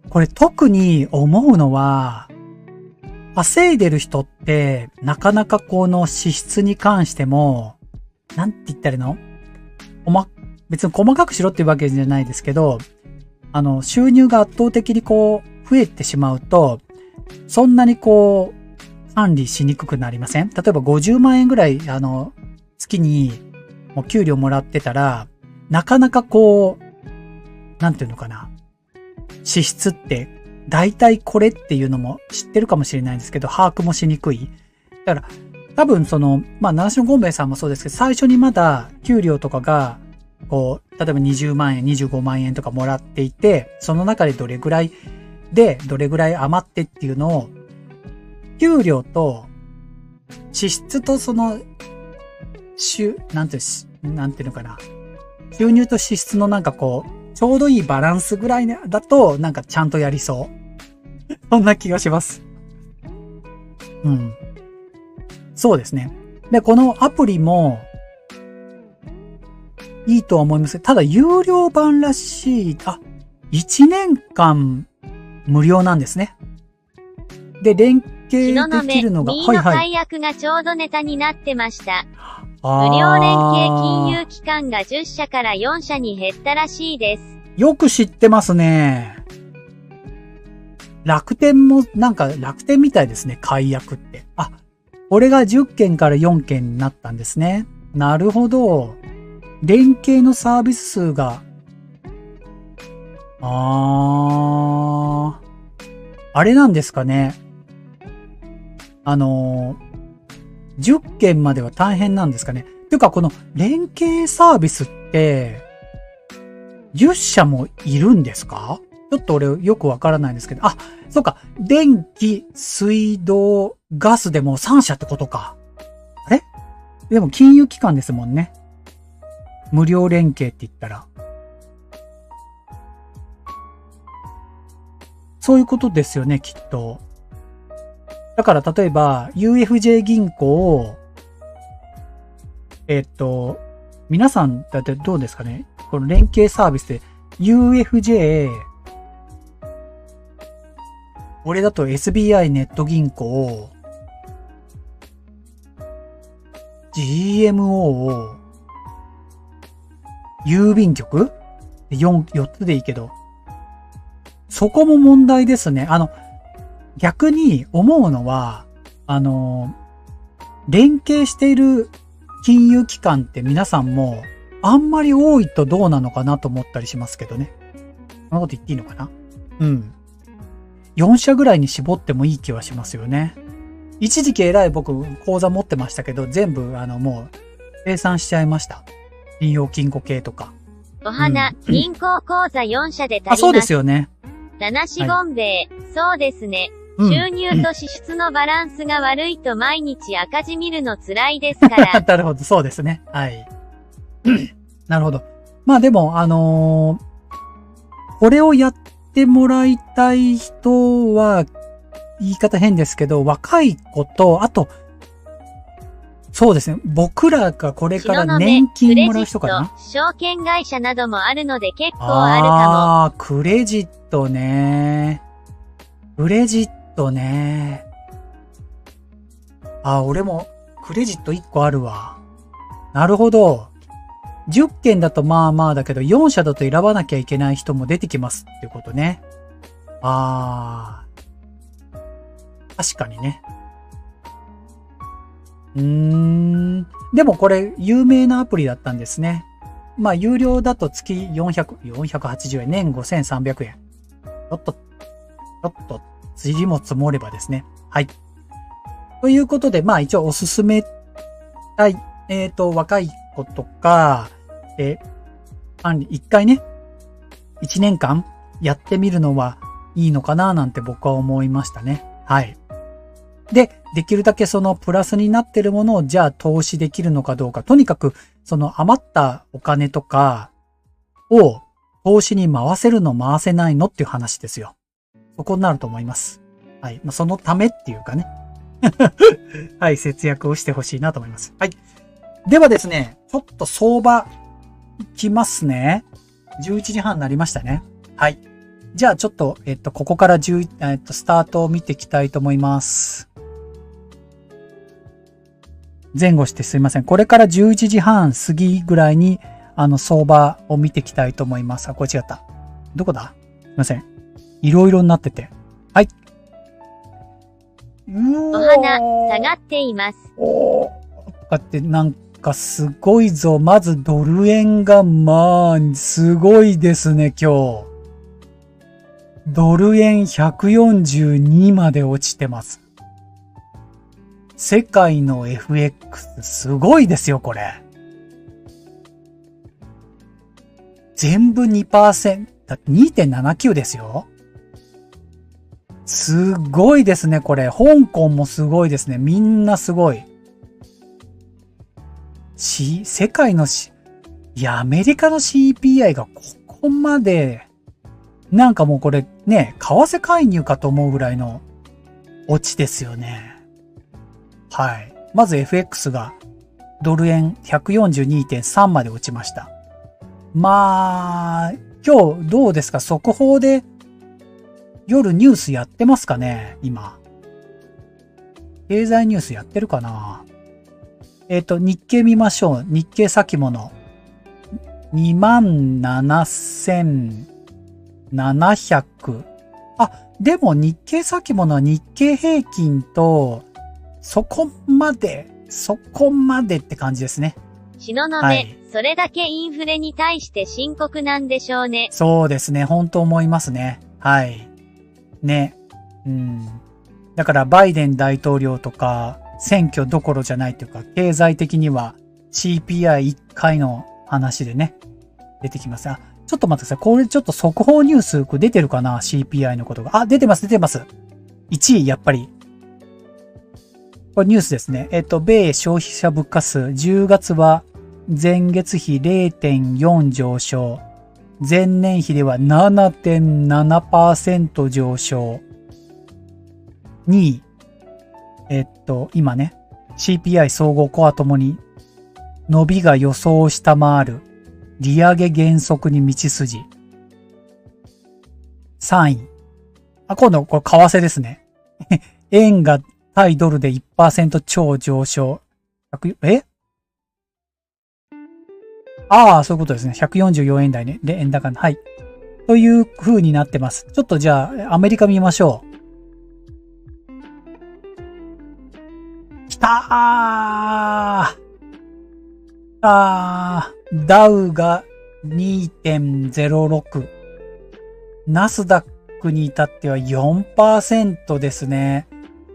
これ特に思うのは、稼いでる人って、なかなかこの支出に関しても、なんて言ったらいいの？別に細かくしろっていうわけじゃないですけど、収入が圧倒的にこう、増えてしまうと、そんなにこう、管理しにくくなりません？例えば50万円ぐらい、月に、もう給料もらってたら、なかなかこう、なんていうのかな。支出って、大体これっていうのも知ってるかもしれないんですけど、把握もしにくい。だから、多分七種のゴンベイさんもそうですけど、最初にまだ給料とかが、こう、例えば20万円、25万円とかもらっていて、その中でどれぐらい余ってっていうのを、給料と支出となんていうのかな。収入と支出のなんかこう、ちょうどいいバランスぐらいだと、なんかちゃんとやりそう。そんな気がします。うん。そうですね。で、このアプリも、いいとは思います。ただ、有料版らしい、1年間無料なんですね。で、連携できるのが、はいはい。解約がちょうどネタになってました。無料連携金融機関が10社から4社に減ったらしいです。よく知ってますね。楽天も、なんか楽天みたいですね、解約って。これが10件から4件になったんですね。なるほど。連携のサービス数が、あれなんですかね。10件までは大変なんですかね。というか、この連携サービスって、10社もいるんですか？ちょっと俺よくわからないんですけど。そうか。電気、水道、ガスでも3社ってことか。あれ？でも金融機関ですもんね。無料連携って言ったら。そういうことですよね、きっと。だから例えば、UFJ 銀行、皆さんだってどうですかね？この連携サービスで UFJ、俺だと SBI ネット銀行、GMO、郵便局 4つでいいけど、そこも問題ですね。逆に思うのは、連携している金融機関って皆さんもあんまり多いとどうなのかなと思ったりしますけどね。そんなこと言っていいのかな？うん。4社ぐらいに絞ってもいい気はしますよね。一時期偉い僕口座持ってましたけど、全部もう計算しちゃいました。信用金庫系とか。お花、銀行口座4社で足ります。そうですよね。七種ゴンベイ、そうですね。収入と支出のバランスが悪いと毎日赤字見るの辛いですから。なるほど、そうですね。はい。なるほど。まあでも、これをやってもらいたい人は、言い方変ですけど、若い子と、あと、そうですね。僕らがこれから年金もらう人かな？証券会社などもあるので結構あるかも。クレジットね。クレジットね。俺もクレジット1個あるわ。なるほど。10件だとまあまあだけど、4社だと選ばなきゃいけない人も出てきますっていうことね。確かにね。でもこれ有名なアプリだったんですね。まあ有料だと月480円、年5300円。ちょっと、塵も積もればですね。はい。ということで、まあ一応おすすめたい、若い子とか、一回ね、1年間やってみるのはいいのかななんて僕は思いましたね。はい。で、できるだけそのプラスになってるものをじゃあ投資できるのかどうか。とにかくその余ったお金とかを投資に回せるの回せないのっていう話ですよ。そこになると思います。はい。そのためっていうかね。はい。節約をしてほしいなと思います。はい。ではですね、ちょっと相場いきますね。11時半になりましたね。はい。じゃあちょっと、ここからスタートを見ていきたいと思います。前後してすいません。これから11時半過ぎぐらいに、相場を見ていきたいと思います。これ違った。どこだ？ません。いろいろになってて。はい。お花、下がっています。だってなんかすごいぞ。まずドル円がすごいですね、今日。ドル円142まで落ちてます。世界の FX すごいですよ、これ。全部 2%、だって 2.79 ですよ。すごいですね、これ。香港もすごいですね。みんなすごい。世界のいや、アメリカの CPI がここまで、なんかもうこれね、為替介入かと思うぐらいの落ちですよね。はい。まず FX がドル円 142.3 まで落ちました。まあ、今日どうですか？速報で夜ニュースやってますかね？今。経済ニュースやってるかな？日経見ましょう。日経先物。27,700。あ、でも日経先物は日経平均と、そこまでって感じですね。東雲、はい、それだけインフレに対して深刻なんでしょうね。そうですね。本当思いますね。はい。ね。だからバイデン大統領とか、選挙どころじゃないというか、経済的には CPI1 回の話でね、出てきます。あ、ちょっと待ってください。これちょっと速報ニュース出てるかな？ CPI のことが。あ、出てます。1位、やっぱり。これニュースですね。米消費者物価数、10月は前月比 0.4 上昇。前年比では 7.7% 上昇。2位。今ね、CPI 総合コアともに伸びが予想を下回る。利上げ減速に道筋。3位。あ、今度これ為替ですね。円が対ドルで 1% 超上昇。ああ、そういうことですね。144円台ね。で、円高の。はい。という風になってます。ちょっとじゃあ、アメリカ見ましょう。きたー。ダウが 2.06。ナスダックに至っては 4% ですね。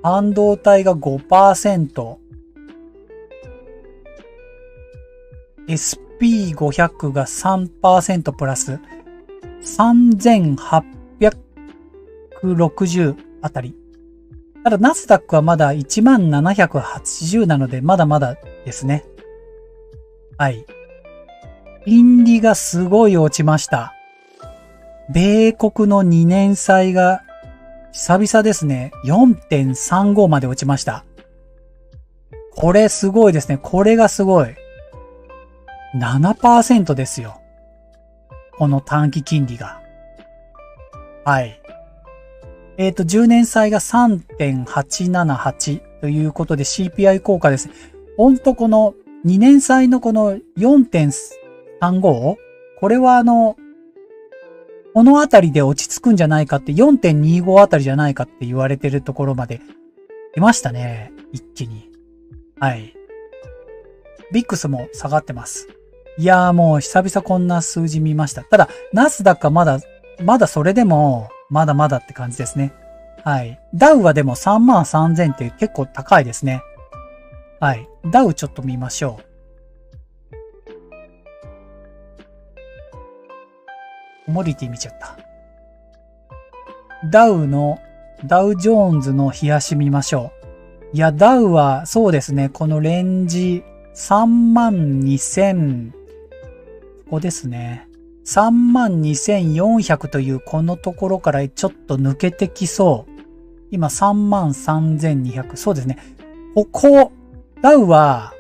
半導体が 5%。SP500 が 3% プラス。3860あたり。ただナスダックはまだ1780なのでまだまだですね。はい。金利がすごい落ちました。米国の2年債が久々ですね。4.35 まで落ちました。これすごいですね。これがすごい。7% ですよ。この短期金利が。はい。10年債が 3.878 ということで CPI 効果です。ほんとこの2年債のこの 4.35? これはこのあたりで落ち着くんじゃないかって 4.25 あたりじゃないかって言われてるところまで出ましたね。一気に。はい。ビックスも下がってます。いやーもう久々こんな数字見ました。ただ、ナスダックはまだそれでも、まだまだって感じですね。はい。ダウはでも33,000って結構高いですね。はい。ダウちょっと見ましょう。コモディティ見ちゃった。ダウジョーンズの冷やし見ましょう。いや、ダウはそうですね。このレンジ32,000、ここですね。32,400 というこのところからちょっと抜けてきそう。今33,200。そうですね。ダウは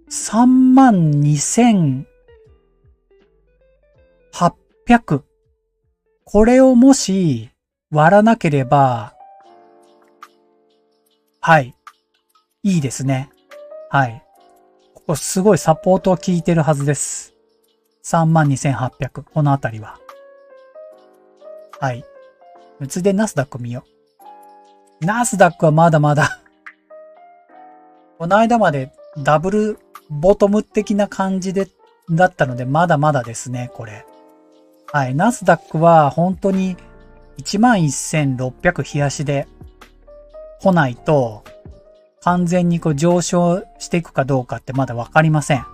32,800。これをもし割らなければ、はい。いいですね。はい。ここすごいサポートは効いてるはずです。32,800。このあたりは。はい。ついでナスダック見よう。ナスダックはまだまだこの間までダブルボトム的な感じだったので、まだまだですね、これ。はい。ナスダックは本当に11,600冷やしで来ないと、完全にこう上昇していくかどうかってまだわかりません。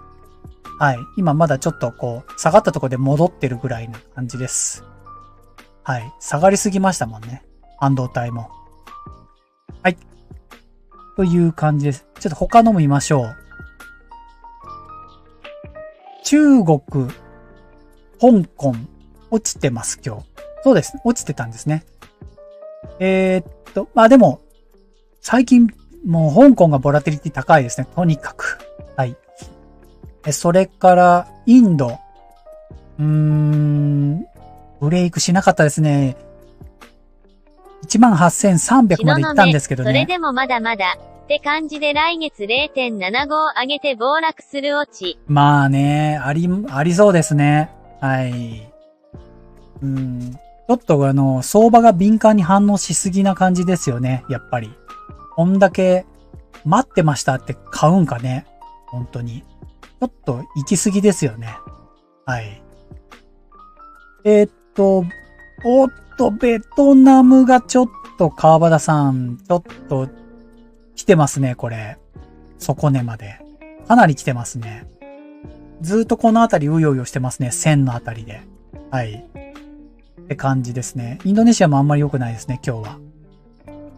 はい。今まだちょっとこう、下がったところで戻ってるぐらいな感じです。はい。下がりすぎましたもんね。半導体も。はい。という感じです。ちょっと他のも見ましょう。中国、香港、落ちてます、今日。そうです。落ちてたんですね。まあでも、最近、もう香港がボラティリティ高いですね。とにかく。はい。それから、インド。ブレイクしなかったですね。18,300 まで行ったんですけどね。それでもまだまだ。って感じで来月 0.75 上げて暴落するオチ。まあね、ありそうですね。はい。ちょっと相場が敏感に反応しすぎな感じですよね。やっぱり。こんだけ待ってましたって買うんかね。本当に。ちょっと行き過ぎですよね。はい。ベトナムがちょっと川端さん、ちょっと来てますね、これ。底根まで。かなり来てますね。ずっとこのあたりうようよしてますね。1000のあたりで。はい。って感じですね。インドネシアもあんまり良くないですね、今日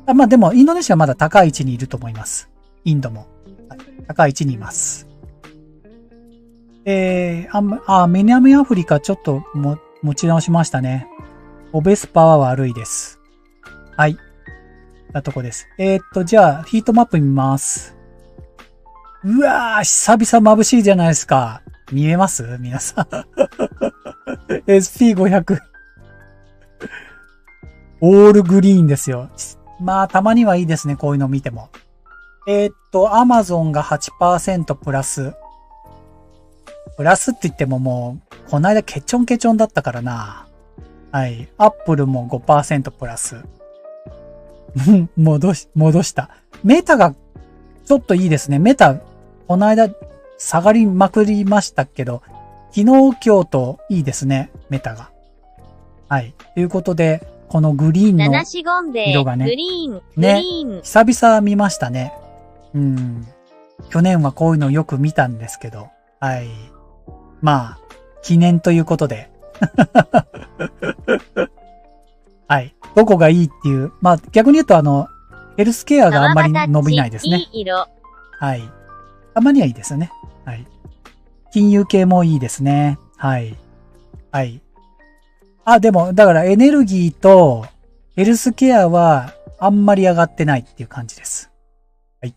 は。まあでも、インドネシアはまだ高い位置にいると思います。インドも。はい、高い位置にいます。南アフリカちょっと持ち直しましたね。オベスパは悪いです。はい。なとこです。じゃあ、ヒートマップ見ます。うわー、久々眩しいじゃないですか。見えます皆さん。SP500。オールグリーンですよ。まあ、たまにはいいですね、こういうの見ても。アマゾンが 8% プラス。プラスって言ってももう、この間ケチョンケチョンだったからな。はい。アップルも 5% プラス。戻した。メタが、ちょっといいですね。メタ、この間、下がりまくりましたけど、昨日今日といいですね。メタが。はい。ということで、このグリーンの色がね。グリーン。ね。久々見ましたね。去年はこういうのよく見たんですけど。はい。まあ、記念ということで。はい。どこがいいっていう。まあ、逆に言うとヘルスケアがあんまり伸びないですね。いい色。はい。たまにはいいですよね。はい。金融系もいいですね。はい。はい。でも、だからエネルギーとヘルスケアはあんまり上がってないっていう感じです。はい。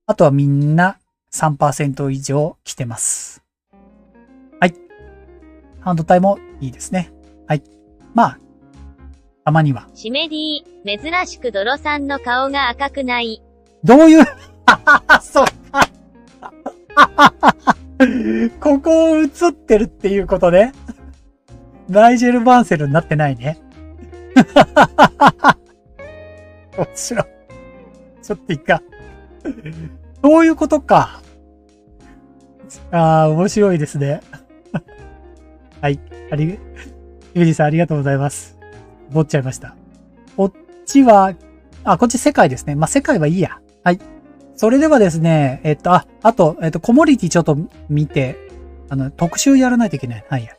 あとはみんな 3% 以上来てます。はい。半導体もいいですね。はい。まあ、たまには。シメディ、珍しく泥さんの顔が赤くない。どういうそうか。ここ映ってるっていうことね。ナイジェル・バンセルになってないね。面白い。ちょっといいか。そういうことか。面白いですね。はい。ゆうじさんありがとうございます。ぼっちゃいました。こっちは、こっち世界ですね。まあ、世界はいいや。はい。それではですね、あと、コモディティちょっと見て、特集やらないといけない。はいや。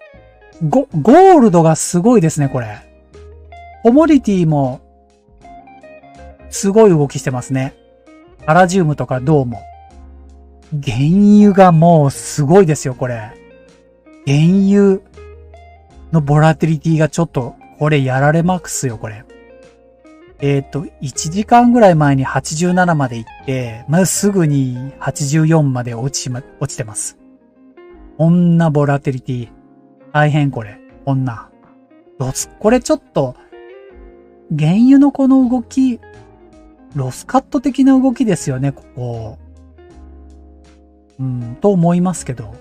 ゴールドがすごいですね、これ。コモディティも、すごい動きしてますね。パラジウムとか銅も。原油がもうすごいですよ、これ。原油のボラティリティがちょっと、これやられますよ、これ。1時間ぐらい前に87まで行って、まずすぐに84まで落ちてます。こんなボラティリティ。大変これ。こんな。これちょっと、原油のこの動き、ロスカット的な動きですよね、ここ。と思いますけど。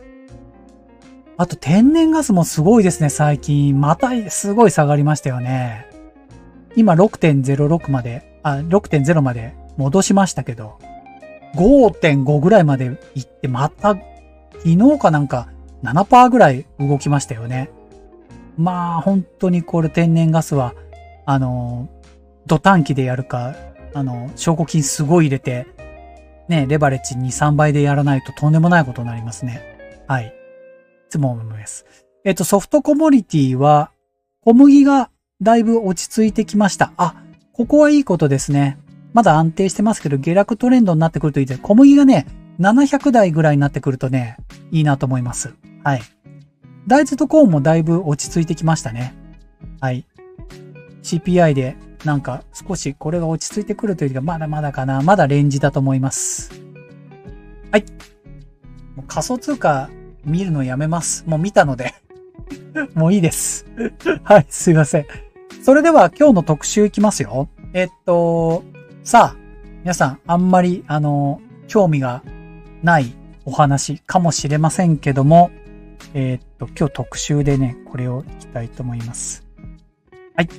あと天然ガスもすごいですね、最近。またすごい下がりましたよね。今6.06 まで、6.0 まで戻しましたけど、5.5 ぐらいまで行って、また、昨日かなんか 7% ぐらい動きましたよね。まあ、本当にこれ天然ガスは、土短期でやるか、証拠金すごい入れて、ね、レバレッジ2、3倍でやらないととんでもないことになりますね。はい。いつも思います。ソフトコモディティは、小麦がだいぶ落ち着いてきました。あ、ここはいいことですね。まだ安定してますけど、下落トレンドになってくるといいです。小麦がね、700台ぐらいになってくるとね、いいなと思います。はい。大豆とコーンもだいぶ落ち着いてきましたね。はい。CPI でなんか少しこれが落ち着いてくるというか、まだまだかな。まだレンジだと思います。はい。もう仮想通貨見るのやめます。もう見たので。もういいです。はい、すいません。それでは今日の特集いきますよ。さあ、皆さんあんまり興味がないお話かもしれませんけども、今日特集でね、これをいきたいと思います。はい。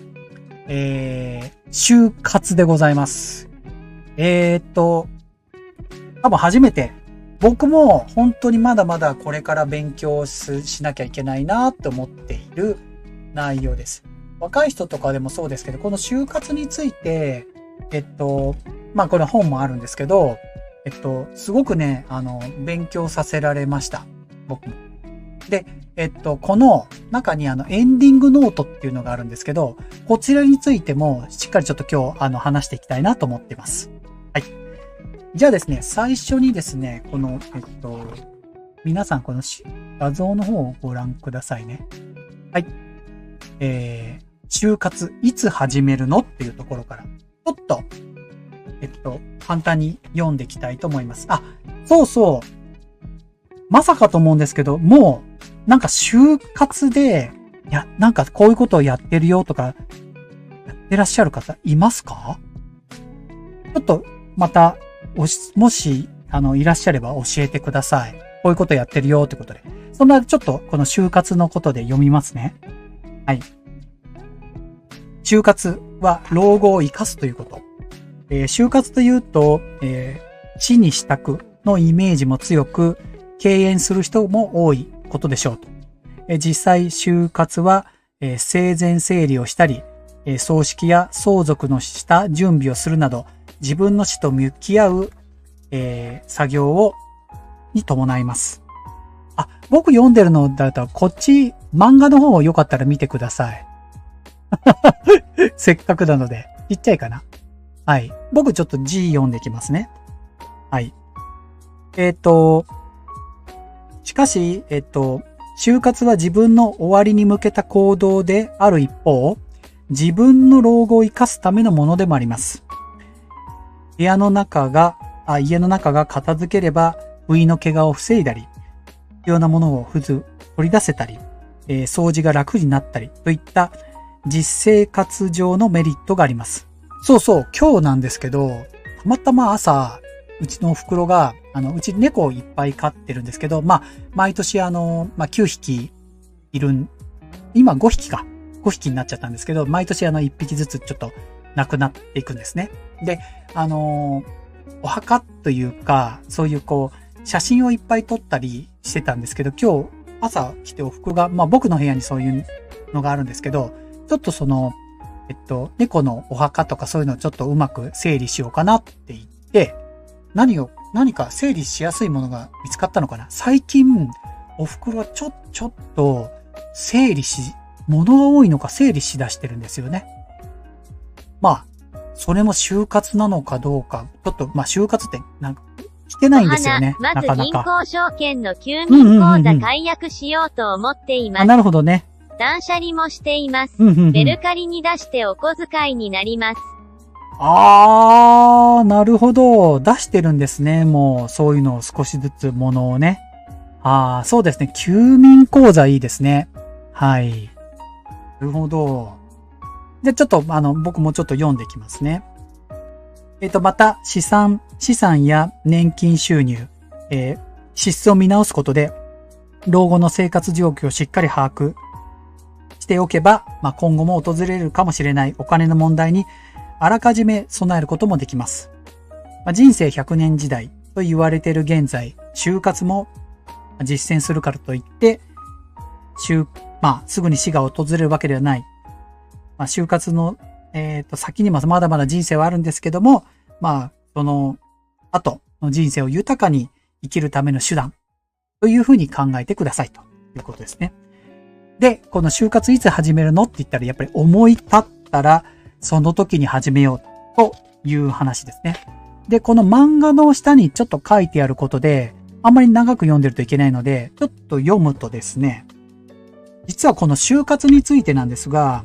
就活でございます。多分初めて、僕も本当にまだまだこれから勉強しなきゃいけないなって思っている内容です。若い人とかでもそうですけど、この就活について、まあこれ本もあるんですけど、すごくね、勉強させられました。僕も。で、この中にエンディングノートっていうのがあるんですけど、こちらについてもしっかりちょっと今日話していきたいなと思っています。はい。じゃあですね、最初にですね、この、皆さんこの画像の方をご覧くださいね。はい。就活いつ始めるのっていうところから、ちょっと、簡単に読んでいきたいと思います。あ、そうそう。まさかと思うんですけど、もう、なんか就活で、いや、なんかこういうことをやってるよとか、やってらっしゃる方いますか？ちょっと、また、もし、いらっしゃれば教えてください。こういうことやってるよってことで。そんな、ちょっと、この就活のことで読みますね。はい。就活は老後を生かすということ。就活というと、地に支度のイメージも強く、敬遠する人も多いことでしょうと。実際、就活は、生前整理をしたり、葬式や相続のした準備をするなど、自分の死と向き合う、作業に伴います。あ、僕読んでるのだと、こっち、漫画の方をよかったら見てください。せっかくなので、ちっちゃいかな。はい。僕ちょっと字読んできますね。はい。しかし、就活は自分の終わりに向けた行動である一方、自分の老後を生かすためのものでもあります。家の中が片付ければ、不意の怪我を防いだり、必要なものを取り出せたり、掃除が楽になったりといった実生活上のメリットがあります。そうそう、今日なんですけど、たまたま朝、うちのお袋が、うち猫をいっぱい飼ってるんですけど、まあ、毎年9匹いる今5匹か。5匹になっちゃったんですけど、毎年1匹ずつちょっと亡くなっていくんですね。で、お墓というか、そういう写真をいっぱい撮ったりしてたんですけど、今日朝来てお袋が、まあ僕の部屋にそういうのがあるんですけど、ちょっと猫のお墓とかそういうのをちょっとうまく整理しようかなって言って、何か整理しやすいものが見つかったのかな。最近、お袋はちょっと物が多いのか整理しだしてるんですよね。まあ、それも就活なのかどうか、ちょっと、まあ就活って来てないんですよね。まず銀行証券の休眠口座解約しようと思っています。なるほどね。断捨離もしています。メルカリに出してお小遣いになります。なるほど。出してるんですね。もう、そういうのを少しずつ物をね。そうですね。休眠口座いいですね。はい。なるほど。じゃあちょっと、僕もちょっと読んでいきますね。また、資産や年金収入、支出を見直すことで、老後の生活状況をしっかり把握しておけば、今後も訪れるかもしれないお金の問題にあらかじめ備えることもできます。人生100年時代と言われている現在、就活も実践するからといって、すぐに死が訪れるわけではない。就活の、先にもまだまだ人生はあるんですけども、その後の人生を豊かに生きるための手段というふうに考えてくださいということですね。で、この就活いつ始めるのって言ったら、やっぱり思い立ったらその時に始めようという話ですね。で、この漫画の下にちょっと書いてあることで、あんまり長く読んでるといけないので、ちょっと読むとですね、実はこの就活についてなんですが、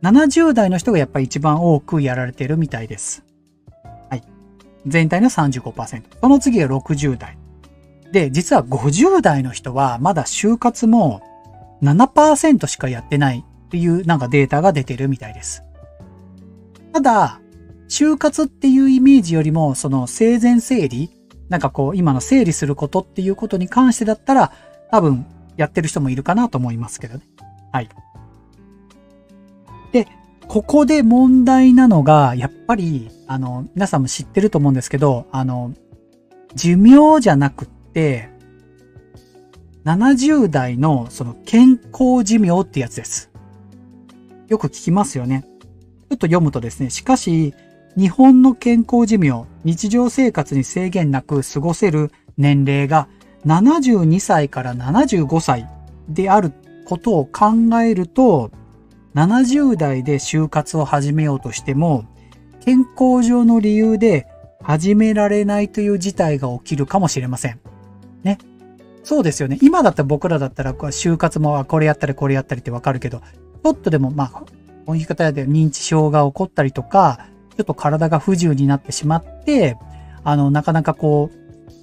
70代の人がやっぱり一番多くやられているみたいです。はい。全体の 35%。その次が60代。で、実は50代の人はまだ就活も7% しかやってないっていうデータが出てるみたいです。ただ、就活っていうイメージよりも、その生前整理、今の整理することっていうことに関してだったら、多分やってる人もいるかなと思いますけどね。はい。で、ここで問題なのが、やっぱり、皆さんも知ってると思うんですけど、寿命じゃなくって、70代のその健康寿命ってやつです。よく聞きますよね。ちょっと読むとですね、しかし、日本の健康寿命、日常生活に制限なく過ごせる年齢が72歳から75歳であることを考えると、70代で就活を始めようとしても、健康上の理由で始められないという事態が起きるかもしれません。ね。そうですよね。今だったら僕らだったら、就活もこれやったりこれやったりってわかるけど、ちょっとでもこういう言い方で認知症が起こったりとか、ちょっと体が不自由になってしまって、なかなか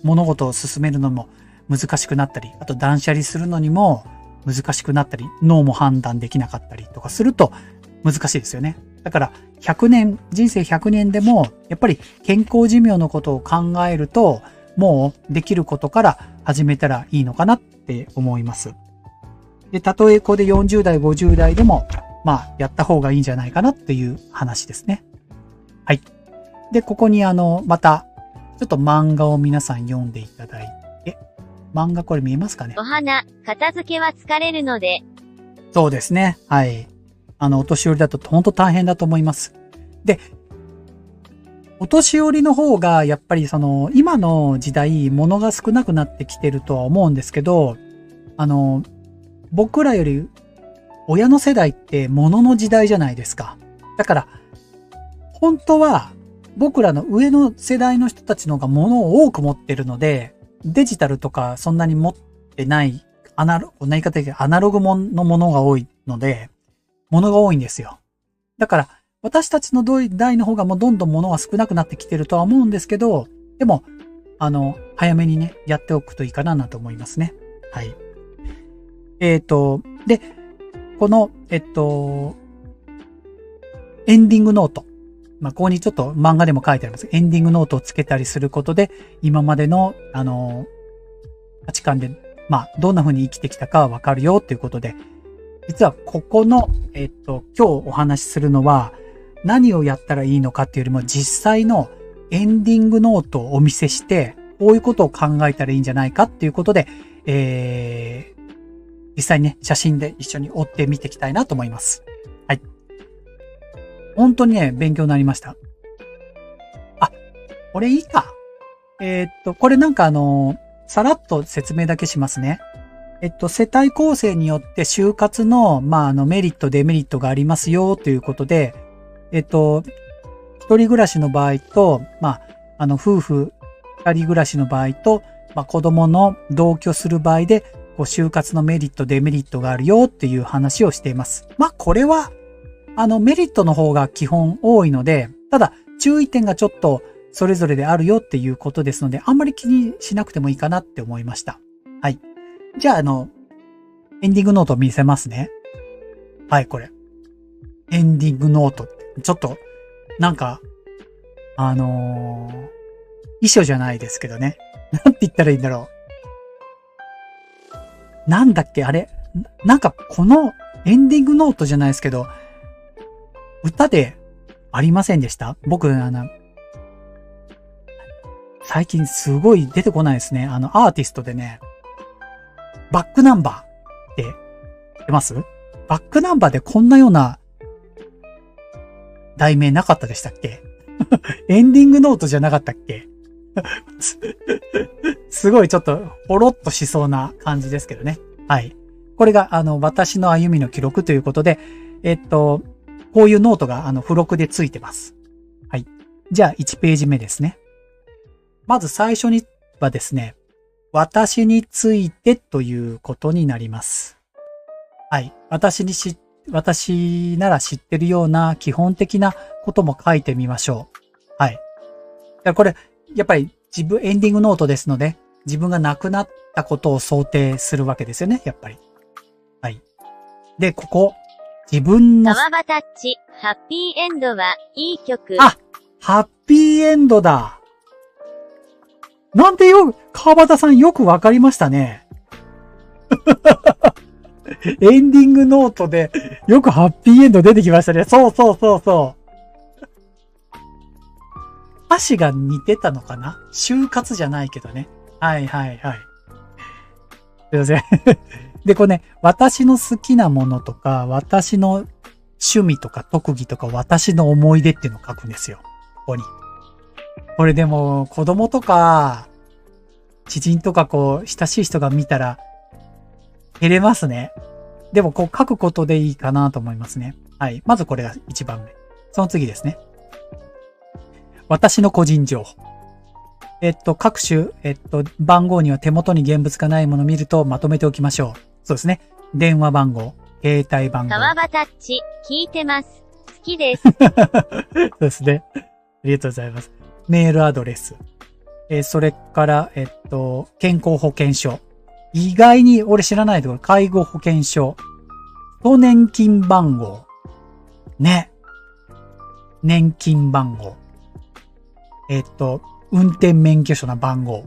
物事を進めるのも難しくなったり、あと断捨離するのにも難しくなったり、脳も判断できなかったりとかすると難しいですよね。だから人生100年でも、やっぱり健康寿命のことを考えると、もうできることから始めたらいいのかなって思います。で、たとえこれで40代、50代でも、やった方がいいんじゃないかなっていう話ですね。はい。で、ここにまた、ちょっと漫画を皆さん読んでいただいて、漫画これ見えますかね？お花、片付けは疲れるので。そうですね。はい。お年寄りだと本当大変だと思います。で、お年寄りの方が、やっぱり今の時代、物が少なくなってきてるとは思うんですけど、僕らより、親の世代って物の時代じゃないですか。だから、本当は、僕らの上の世代の人たちの方が物を多く持ってるので、デジタルとかそんなに持ってない、アナログのものが多いので、物が多いんですよ。だから、私たちの代の方がもうどんどん物は少なくなってきてるとは思うんですけど、でも、早めにね、やっておくといいかなと思いますね。はい。で、この、エンディングノート。ここにちょっと漫画でも書いてあります。エンディングノートをつけたりすることで、今までの、価値観で、どんな風に生きてきたかはわかるよっていうことで、実はここの、今日お話しするのは、何をやったらいいのかっていうよりも、実際のエンディングノートをお見せして、こういうことを考えたらいいんじゃないかっていうことで、実際にね、写真で一緒に追って見ていきたいなと思います。はい。本当にね、勉強になりました。あ、これいいか。これさらっと説明だけしますね。世帯構成によって就活の、メリット、デメリットがありますよ、ということで、一人暮らしの場合と、夫婦二人暮らしの場合と、子供の同居する場合で、就活のメリット、デメリットがあるよっていう話をしています。これは、メリットの方が基本多いので、ただ、注意点がちょっとそれぞれであるよっていうことですので、あんまり気にしなくてもいいかなって思いました。はい。じゃあ、エンディングノートを見せますね。はい、これ。エンディングノートって、ちょっと、遺書じゃないですけどね。なんて言ったらいいんだろなんだっけあれ、なんかこのエンディングノートじゃないですけど、歌でありませんでした？僕、最近すごい出てこないですね。アーティストでね、バックナンバーって知ってます？バックナンバーでこんなような題名なかったでしたっけ？エンディングノートじゃなかったっけ？すごいちょっとほろっとしそうな感じですけどね。はい。これが私の歩みの記録ということで、こういうノートが付録でついてます。はい。じゃあ1ページ目ですね。まず最初にはですね、私についてということになります。はい。私なら知ってるような基本的なことも書いてみましょう。はい。これ、やっぱりエンディングノートですので、自分が亡くなったことを想定するわけですよね、やっぱり。はい。で、ここ、自分の。川場タッチ、ハッピーエンドはいい曲。あ、ハッピーエンドだ。なんで川端さんよくわかりましたね。エンディングノートでよくハッピーエンド出てきましたね。そうそうそうそう。歌詞が似てたのかな？就活じゃないけどね。はいはいはい。すいません。で、これね、私の好きなものとか、私の趣味とか特技とか、私の思い出っていうのを書くんですよ。ここに。これでも、子供とか、知人とか親しい人が見たら、照れますね。でも、書くことでいいかなと思いますね。はい。まずこれが1番目。その次ですね。私の個人情報。各種、番号には手元に現物がないものを見るとまとめておきましょう。そうですね。電話番号、携帯番号。川場タッチ、聞いてます。好きです。そうですね。ありがとうございます。メールアドレス。それから、健康保険証。意外に俺知らないところ、介護保険証。と年金番号。ね。年金番号。運転免許証の番号。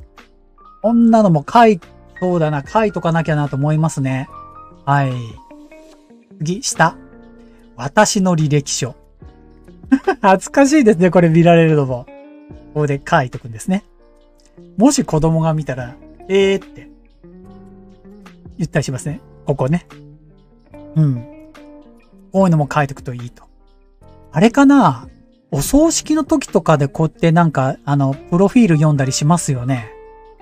こんなのもそうだな、書いとかなきゃなと思いますね。はい。次、下。私の履歴書。恥ずかしいですね、これ見られるのも。ここで書いとくんですね。もし子供が見たら、って言ったりしますね。ここね。うん。こういうのも書いとくといいと。あれかな？お葬式の時とかでこうやってなんか、プロフィール読んだりしますよね。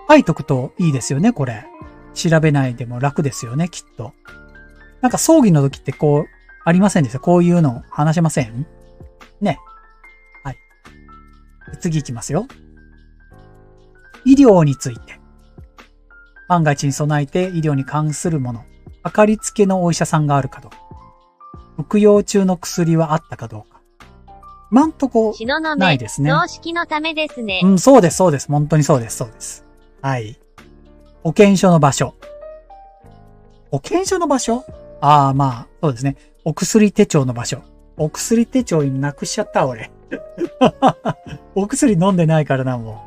書いとくといいですよね、これ。調べないでも楽ですよね、きっと。なんか葬儀の時ってありませんでした？こういうの話しません？ね。はい。次行きますよ。医療について。万が一に備えて医療に関するもの。かかりつけのお医者さんがあるかどうか。服用中の薬はあったかどうか。今んとこないですね。葬式のためですね。うん、そうです、そうです。本当にそうです、そうです。はい。保険証の場所。保険証の場所？まあ、そうですね。お薬手帳の場所。お薬手帳なくしちゃった、俺。お薬飲んでないからな、も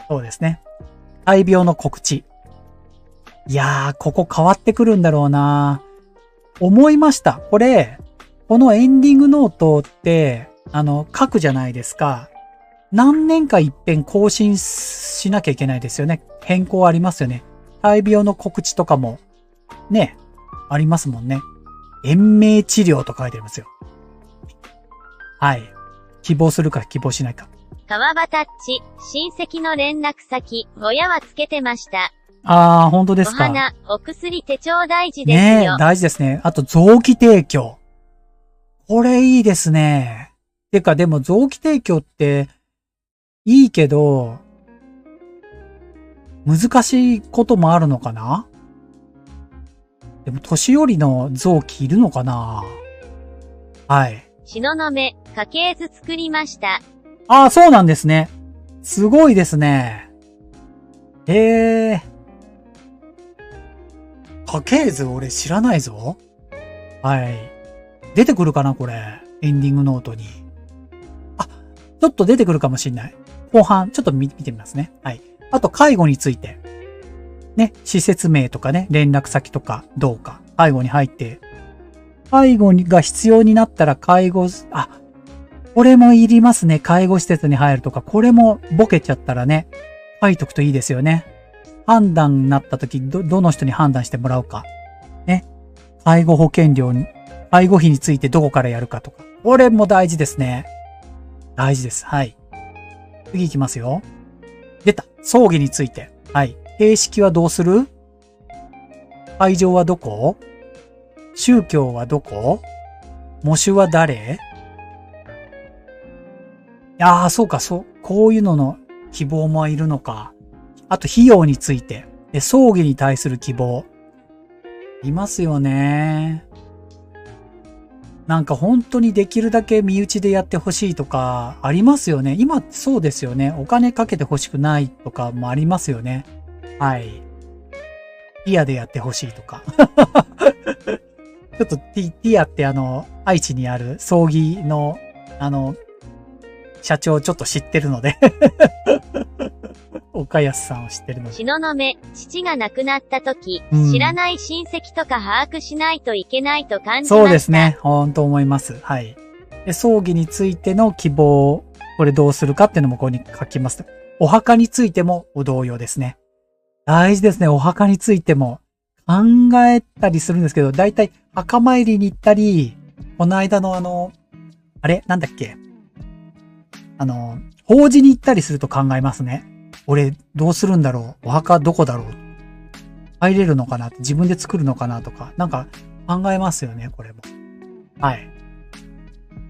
う。そうですね。大病の告知。いやー、ここ変わってくるんだろうな。思いました。このエンディングノートって、書くじゃないですか。何年か一遍更新しなきゃいけないですよね。変更ありますよね。大病の告知とかも、ね、ありますもんね。延命治療と書いてありますよ。はい。希望するか希望しないか。川場タッチ、親戚の連絡先、親はつけてました。本当ですか。お花、お薬手帳大事ですよ。ねえ、大事ですね。あと、臓器提供。これいいですね。てか、でも臓器提供って、いいけど、難しいこともあるのかな？でも、年寄りの臓器いるのかな？はい。東雲、家系図作りました。そうなんですね。すごいですね。へえ。家系図俺知らないぞ。はい。出てくるかなこれ。エンディングノートに。ちょっと出てくるかもしれない。後半、ちょっと見てみますね。はい。あと、介護について。ね、施設名とかね、連絡先とかどうか、介護に入って、介護が必要になったら介護、これもいりますね。介護施設に入るとか、これもボケちゃったらね、書いとくといいですよね。判断になった時、どの人に判断してもらうか。ね。介護保険料に、介護費についてどこからやるかとか。これも大事ですね。大事です。はい。次行きますよ。出た。葬儀について。はい。形式はどうする？会場はどこ？宗教はどこ？喪主は誰？そうか、こういうのの希望もいるのか。あと、費用について。葬儀に対する希望。いますよね。なんか本当にできるだけ身内でやってほしいとか、ありますよね。今、そうですよね。お金かけてほしくないとかもありますよね。はい。ティアでやってほしいとか。ちょっとティアって愛知にある葬儀の、社長ちょっと知ってるので。岡安さんを知ってるので。東雲、父が亡くなった時、知らない親戚とか把握しないといけないと感じました。そうですね。本当思います。はい。で、葬儀についての希望、これどうするかっていうのもここに書きます。お墓についても同様ですね。大事ですね。お墓についても考えたりするんですけど、だいたい墓参りに行ったり、この間のなんだっけ法事に行ったりすると考えますね。俺、どうするんだろう？お墓どこだろう？入れるのかなって自分で作るのかなとか、なんか考えますよね、これも。はい。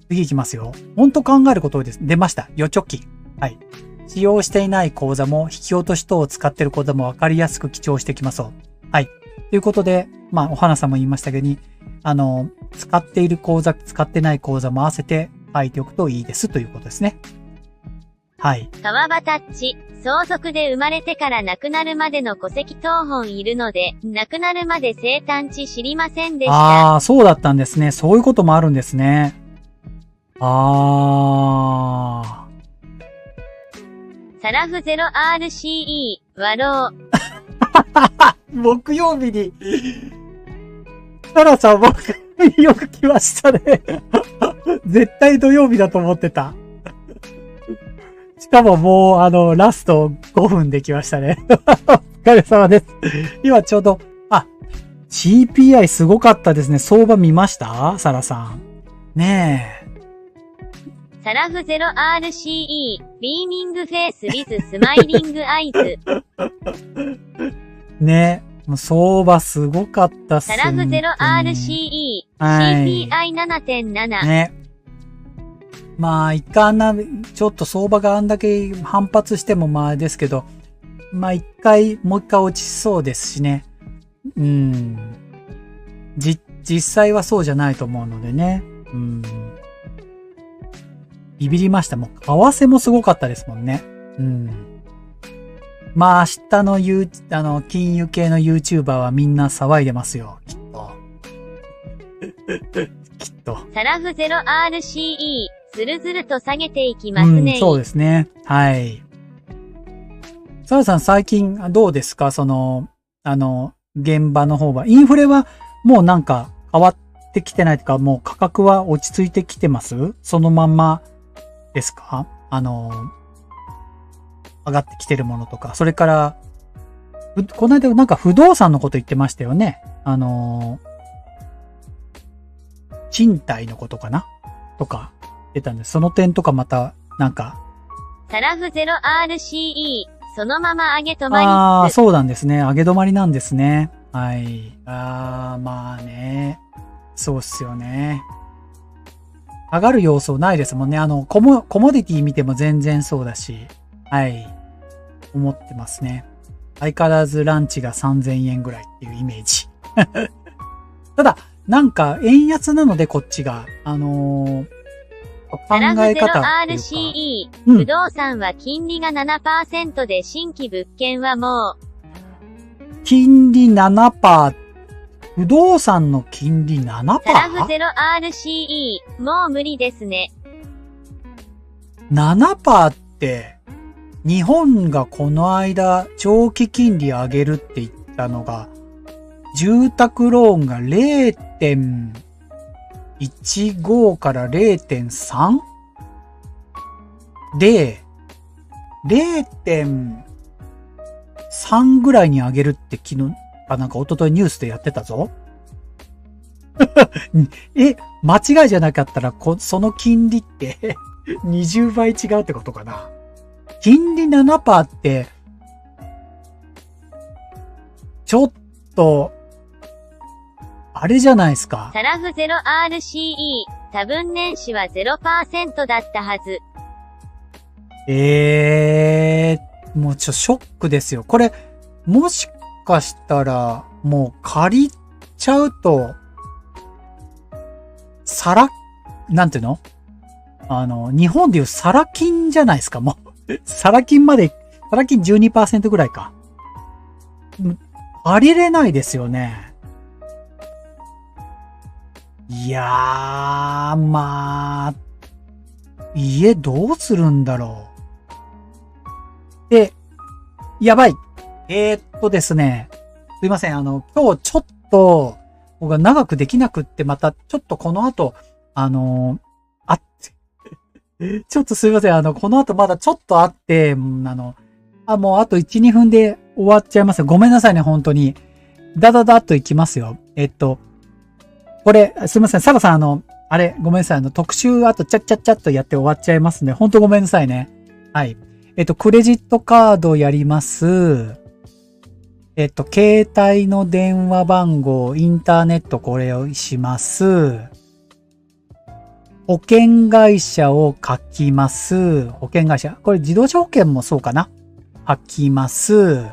次行きますよ。ほんと考えることです。出ました。預貯金。はい。使用していない口座も、引き落とし等を使っている口座も分かりやすく記帳していきましょう。はい。ということで、お花さんも言いましたけどに、使っている口座、使ってない口座も合わせて書いておくといいですということですね。はい。川端っち、相続で生まれてから亡くなるまでの戸籍謄本いるので、亡くなるまで生誕地知りませんでした。そうだったんですね。そういうこともあるんですね。サラフ 0RCE、和老。木曜日に、サラさん僕、よく来ましたね。絶対土曜日だと思ってた。しかももう、ラスト5分できましたね。お疲れ様です。今ちょうど、CPI すごかったですね。相場見ましたサラさん。ねえ。サラフ 0RCE、ビーミングフェイス with スマイリングアイズ。ね。もう相場すごかったっすね。サラフ 0RCE、CPI7.7。ね。いかな、ちょっと相場があんだけ反発してもですけど、もう一回落ちそうですしね。実際はそうじゃないと思うのでね。ビビりました。もう、為替もすごかったですもんね。明日の金融系の YouTuber はみんな騒いでますよ。きっと。きっと。サラフ 0RCE、ずるずると下げていきますね。そうですね。はい。サラさん最近どうですか？現場の方は。インフレはもうなんか変わってきてないとか、もう価格は落ち着いてきてます？そのまんまですか？上がってきてるものとか。それから、この間なんか不動産のこと言ってましたよね。賃貸のことかなとか出たんです。その点とかまた、なんか。サラフ 0RCE、そのまま上げ止まり。そうなんですね。上げ止まりなんですね。はい。そうっすよね。上がる要素ないですもんね。コモディティ見ても全然そうだし。はい。思ってますね。相変わらずランチが3000円ぐらいっていうイメージ。ただ、なんか、円安なのでこっちが、考え方っていうか。RCE、不動産は金利が 7% で新規物件はもう。金利 7%。不動産の金利 7%？ サラフ 0RCE、もう無理ですね。7% って、日本がこの間長期金利上げるって言ったのが、住宅ローンが 0.15 から 0.3? で、0.3 ぐらいに上げるって昨日、なんか一昨日ニュースでやってたぞ。間違いじゃなかったら、その金利って20倍違うってことかな。金利 7% って、ちょっと、あれじゃないですか。サラフ 0RCE、多分年始は 0% だったはず。もうショックですよ。これ、もしかしたら、もう借りちゃうと、なんていうの？日本でいうサラ金じゃないですか、もう。サラ金 12% ぐらいか。借りれないですよね。いやー、まあ、家どうするんだろう。で、やばい。ですね。すいません。今日ちょっと、僕が長くできなくって、また、ちょっとこの後、ちょっとすいません。この後まだちょっとあって、もうあと1、2分で終わっちゃいます。ごめんなさいね、本当に。ダダダっといきますよ。これ、すいません。サラさん、あれ、ごめんなさい。特集、あと、ちゃっちゃっちゃっとやって終わっちゃいますね。本当ごめんなさいね。はい。クレジットカードやります。携帯の電話番号、インターネットこれをします。保険会社を書きます。保険会社。これ自動車保険もそうかな？書きます。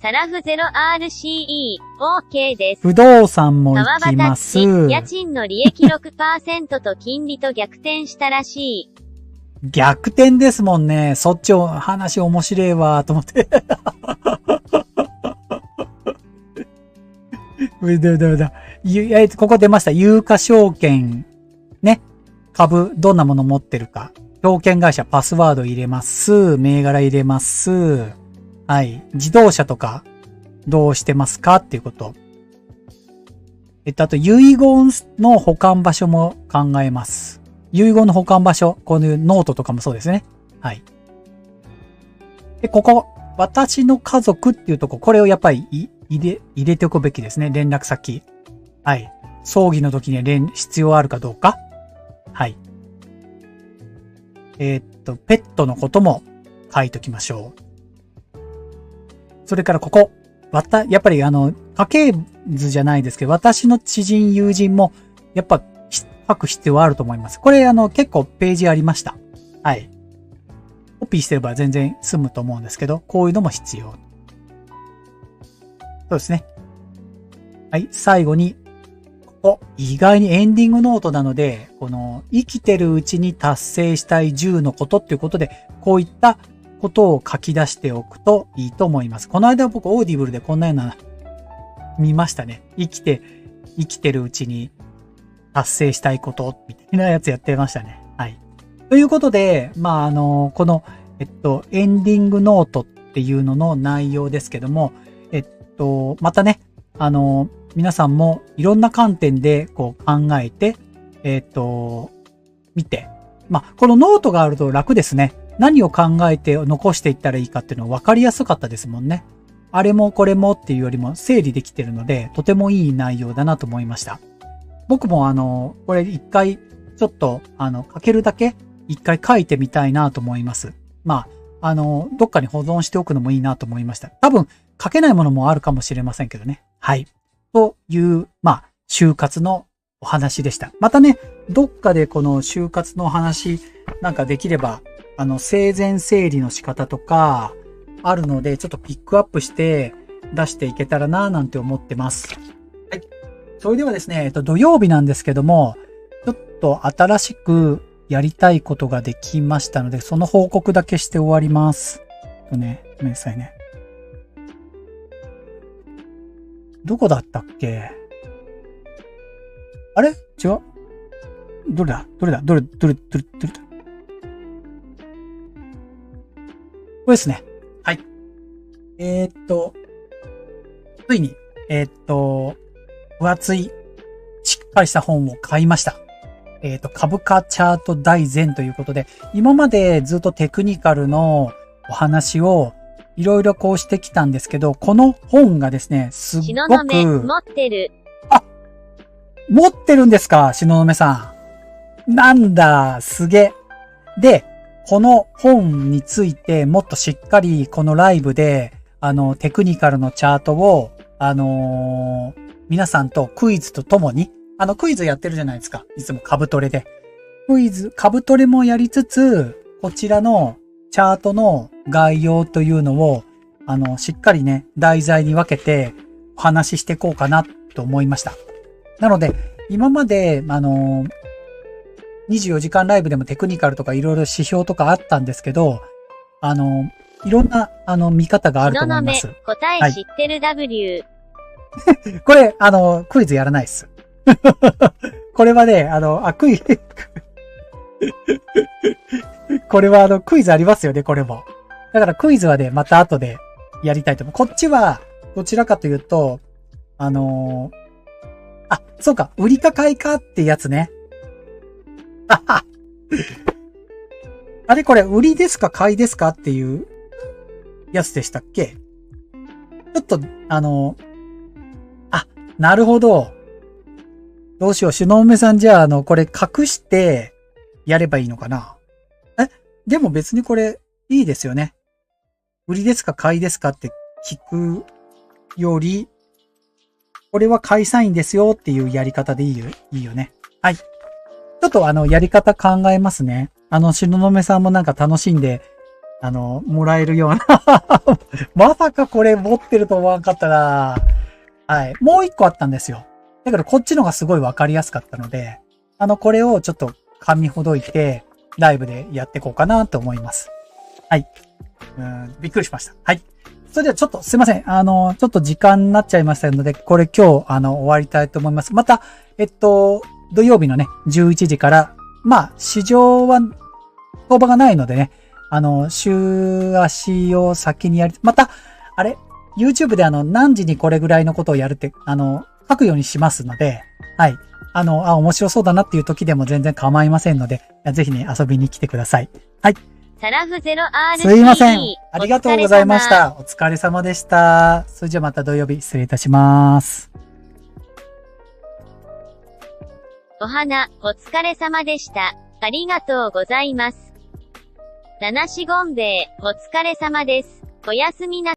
サラフ 0RCE、OK です。不動産も行きます。家賃の利益 6% と金利と逆転したらしい。逆転ですもんね。そっちを話面白いわ、と思って。ここ出ました。有価証券。ね。株、どんなもの持ってるか。証券会社、パスワード入れます。銘柄入れます。はい。自動車とか、どうしてますかっていうこと。あと、遺言の保管場所も考えます。遺言の保管場所、こういうノートとかもそうですね。はい。で、ここ、私の家族っていうとこ、これをやっぱり入れておくべきですね。連絡先。はい。葬儀の時に必要あるかどうか。はい。ペットのことも書いときましょう。それからここ。やっぱり家系図じゃないですけど、私の知人、友人も、やっぱ書く必要はあると思います。これ結構ページありました。はい。コピーしてれば全然済むと思うんですけど、こういうのも必要。そうですね。はい。最後に、ここ、意外にエンディングノートなので、生きてるうちに達成したい10のことっていうことで、こういったことを書き出しておくといいと思います。この間僕、オーディブルでこんなような、見ましたね。生きてるうちに達成したいこと、みたいなやつやってましたね。はい。ということで、この、エンディングノートっていうのの内容ですけども、またね、皆さんもいろんな観点でこう考えて、見て。このノートがあると楽ですね。何を考えて残していったらいいかっていうの分かりやすかったですもんね。あれもこれもっていうよりも整理できてるので、とてもいい内容だなと思いました。僕もこれ一回、ちょっと、書けるだけ一回書いてみたいなと思います。どっかに保存しておくのもいいなと思いました。多分、書けないものもあるかもしれませんけどね。はい。という、就活のお話でした。またね、どっかでこの就活のお話なんかできれば、生前整理の仕方とか、あるので、ちょっとピックアップして出していけたらなぁなんて思ってます。はい。それではですね、土曜日なんですけども、ちょっと新しくやりたいことができましたので、その報告だけして終わります。ごめんなさいね。どこだったっけ？あれ？違う？どれだこれですね。はい。ついに、分厚い、しっかりした本を買いました。株価チャート大全ということで、今までずっとテクニカルのお話をいろいろこうしてきたんですけど、この本がですね、すっごく。東雲、持ってる。あ、持ってるんですか、東雲さん。なんだ、すげ。で、この本についてもっとしっかりこのライブで、テクニカルのチャートを、皆さんとクイズとともに、クイズやってるじゃないですか。いつも株トレで。株トレもやりつつ、こちらのチャートの概要というのを、しっかりね、題材に分けてお話ししていこうかなと思いました。なので、今まで、24時間ライブでもテクニカルとかいろいろ指標とかあったんですけど、いろんな、見方があると思います。答え知ってる W。これ、クイズやらないです。これはね、これはクイズありますよね、これも。だからクイズはね、また後でやりたいと思う。こっちは、どちらかというと、そうか、売りか買いかってやつね。あれこれ、売りですか買いですかっていうやつでしたっけ？ちょっと、なるほど。どうしよう。東雲さんじゃあ、これ隠してやればいいのかな？でも別にこれいいですよね。売りですか買いですかって聞くより、これは買いサインですよっていうやり方でいいよね。はい。ちょっとやり方考えますね。東雲さんもなんか楽しんで、もらえるような。まさかこれ持ってると思わなかったな。はい。もう一個あったんですよ。だからこっちのがすごいわかりやすかったので、これをちょっと紙ほどいて、ライブでやっていこうかなと思います。はい。びっくりしました。はい。それではちょっとすいません。ちょっと時間になっちゃいましたので、これ今日、終わりたいと思います。また、土曜日のね、11時から、市場は、相場がないのでね、週足を先にまた、YouTube で何時にこれぐらいのことをやるって、書くようにしますので、はい。面白そうだなっていう時でも全然構いませんので、ぜひね、遊びに来てください。はい。サラフ 0RC。すいません。ありがとうございました。お疲れ様でした。それじゃあまた土曜日失礼いたします。お花、お疲れ様でした。ありがとうございます。七四ゴンベイ、お疲れ様です。おやすみな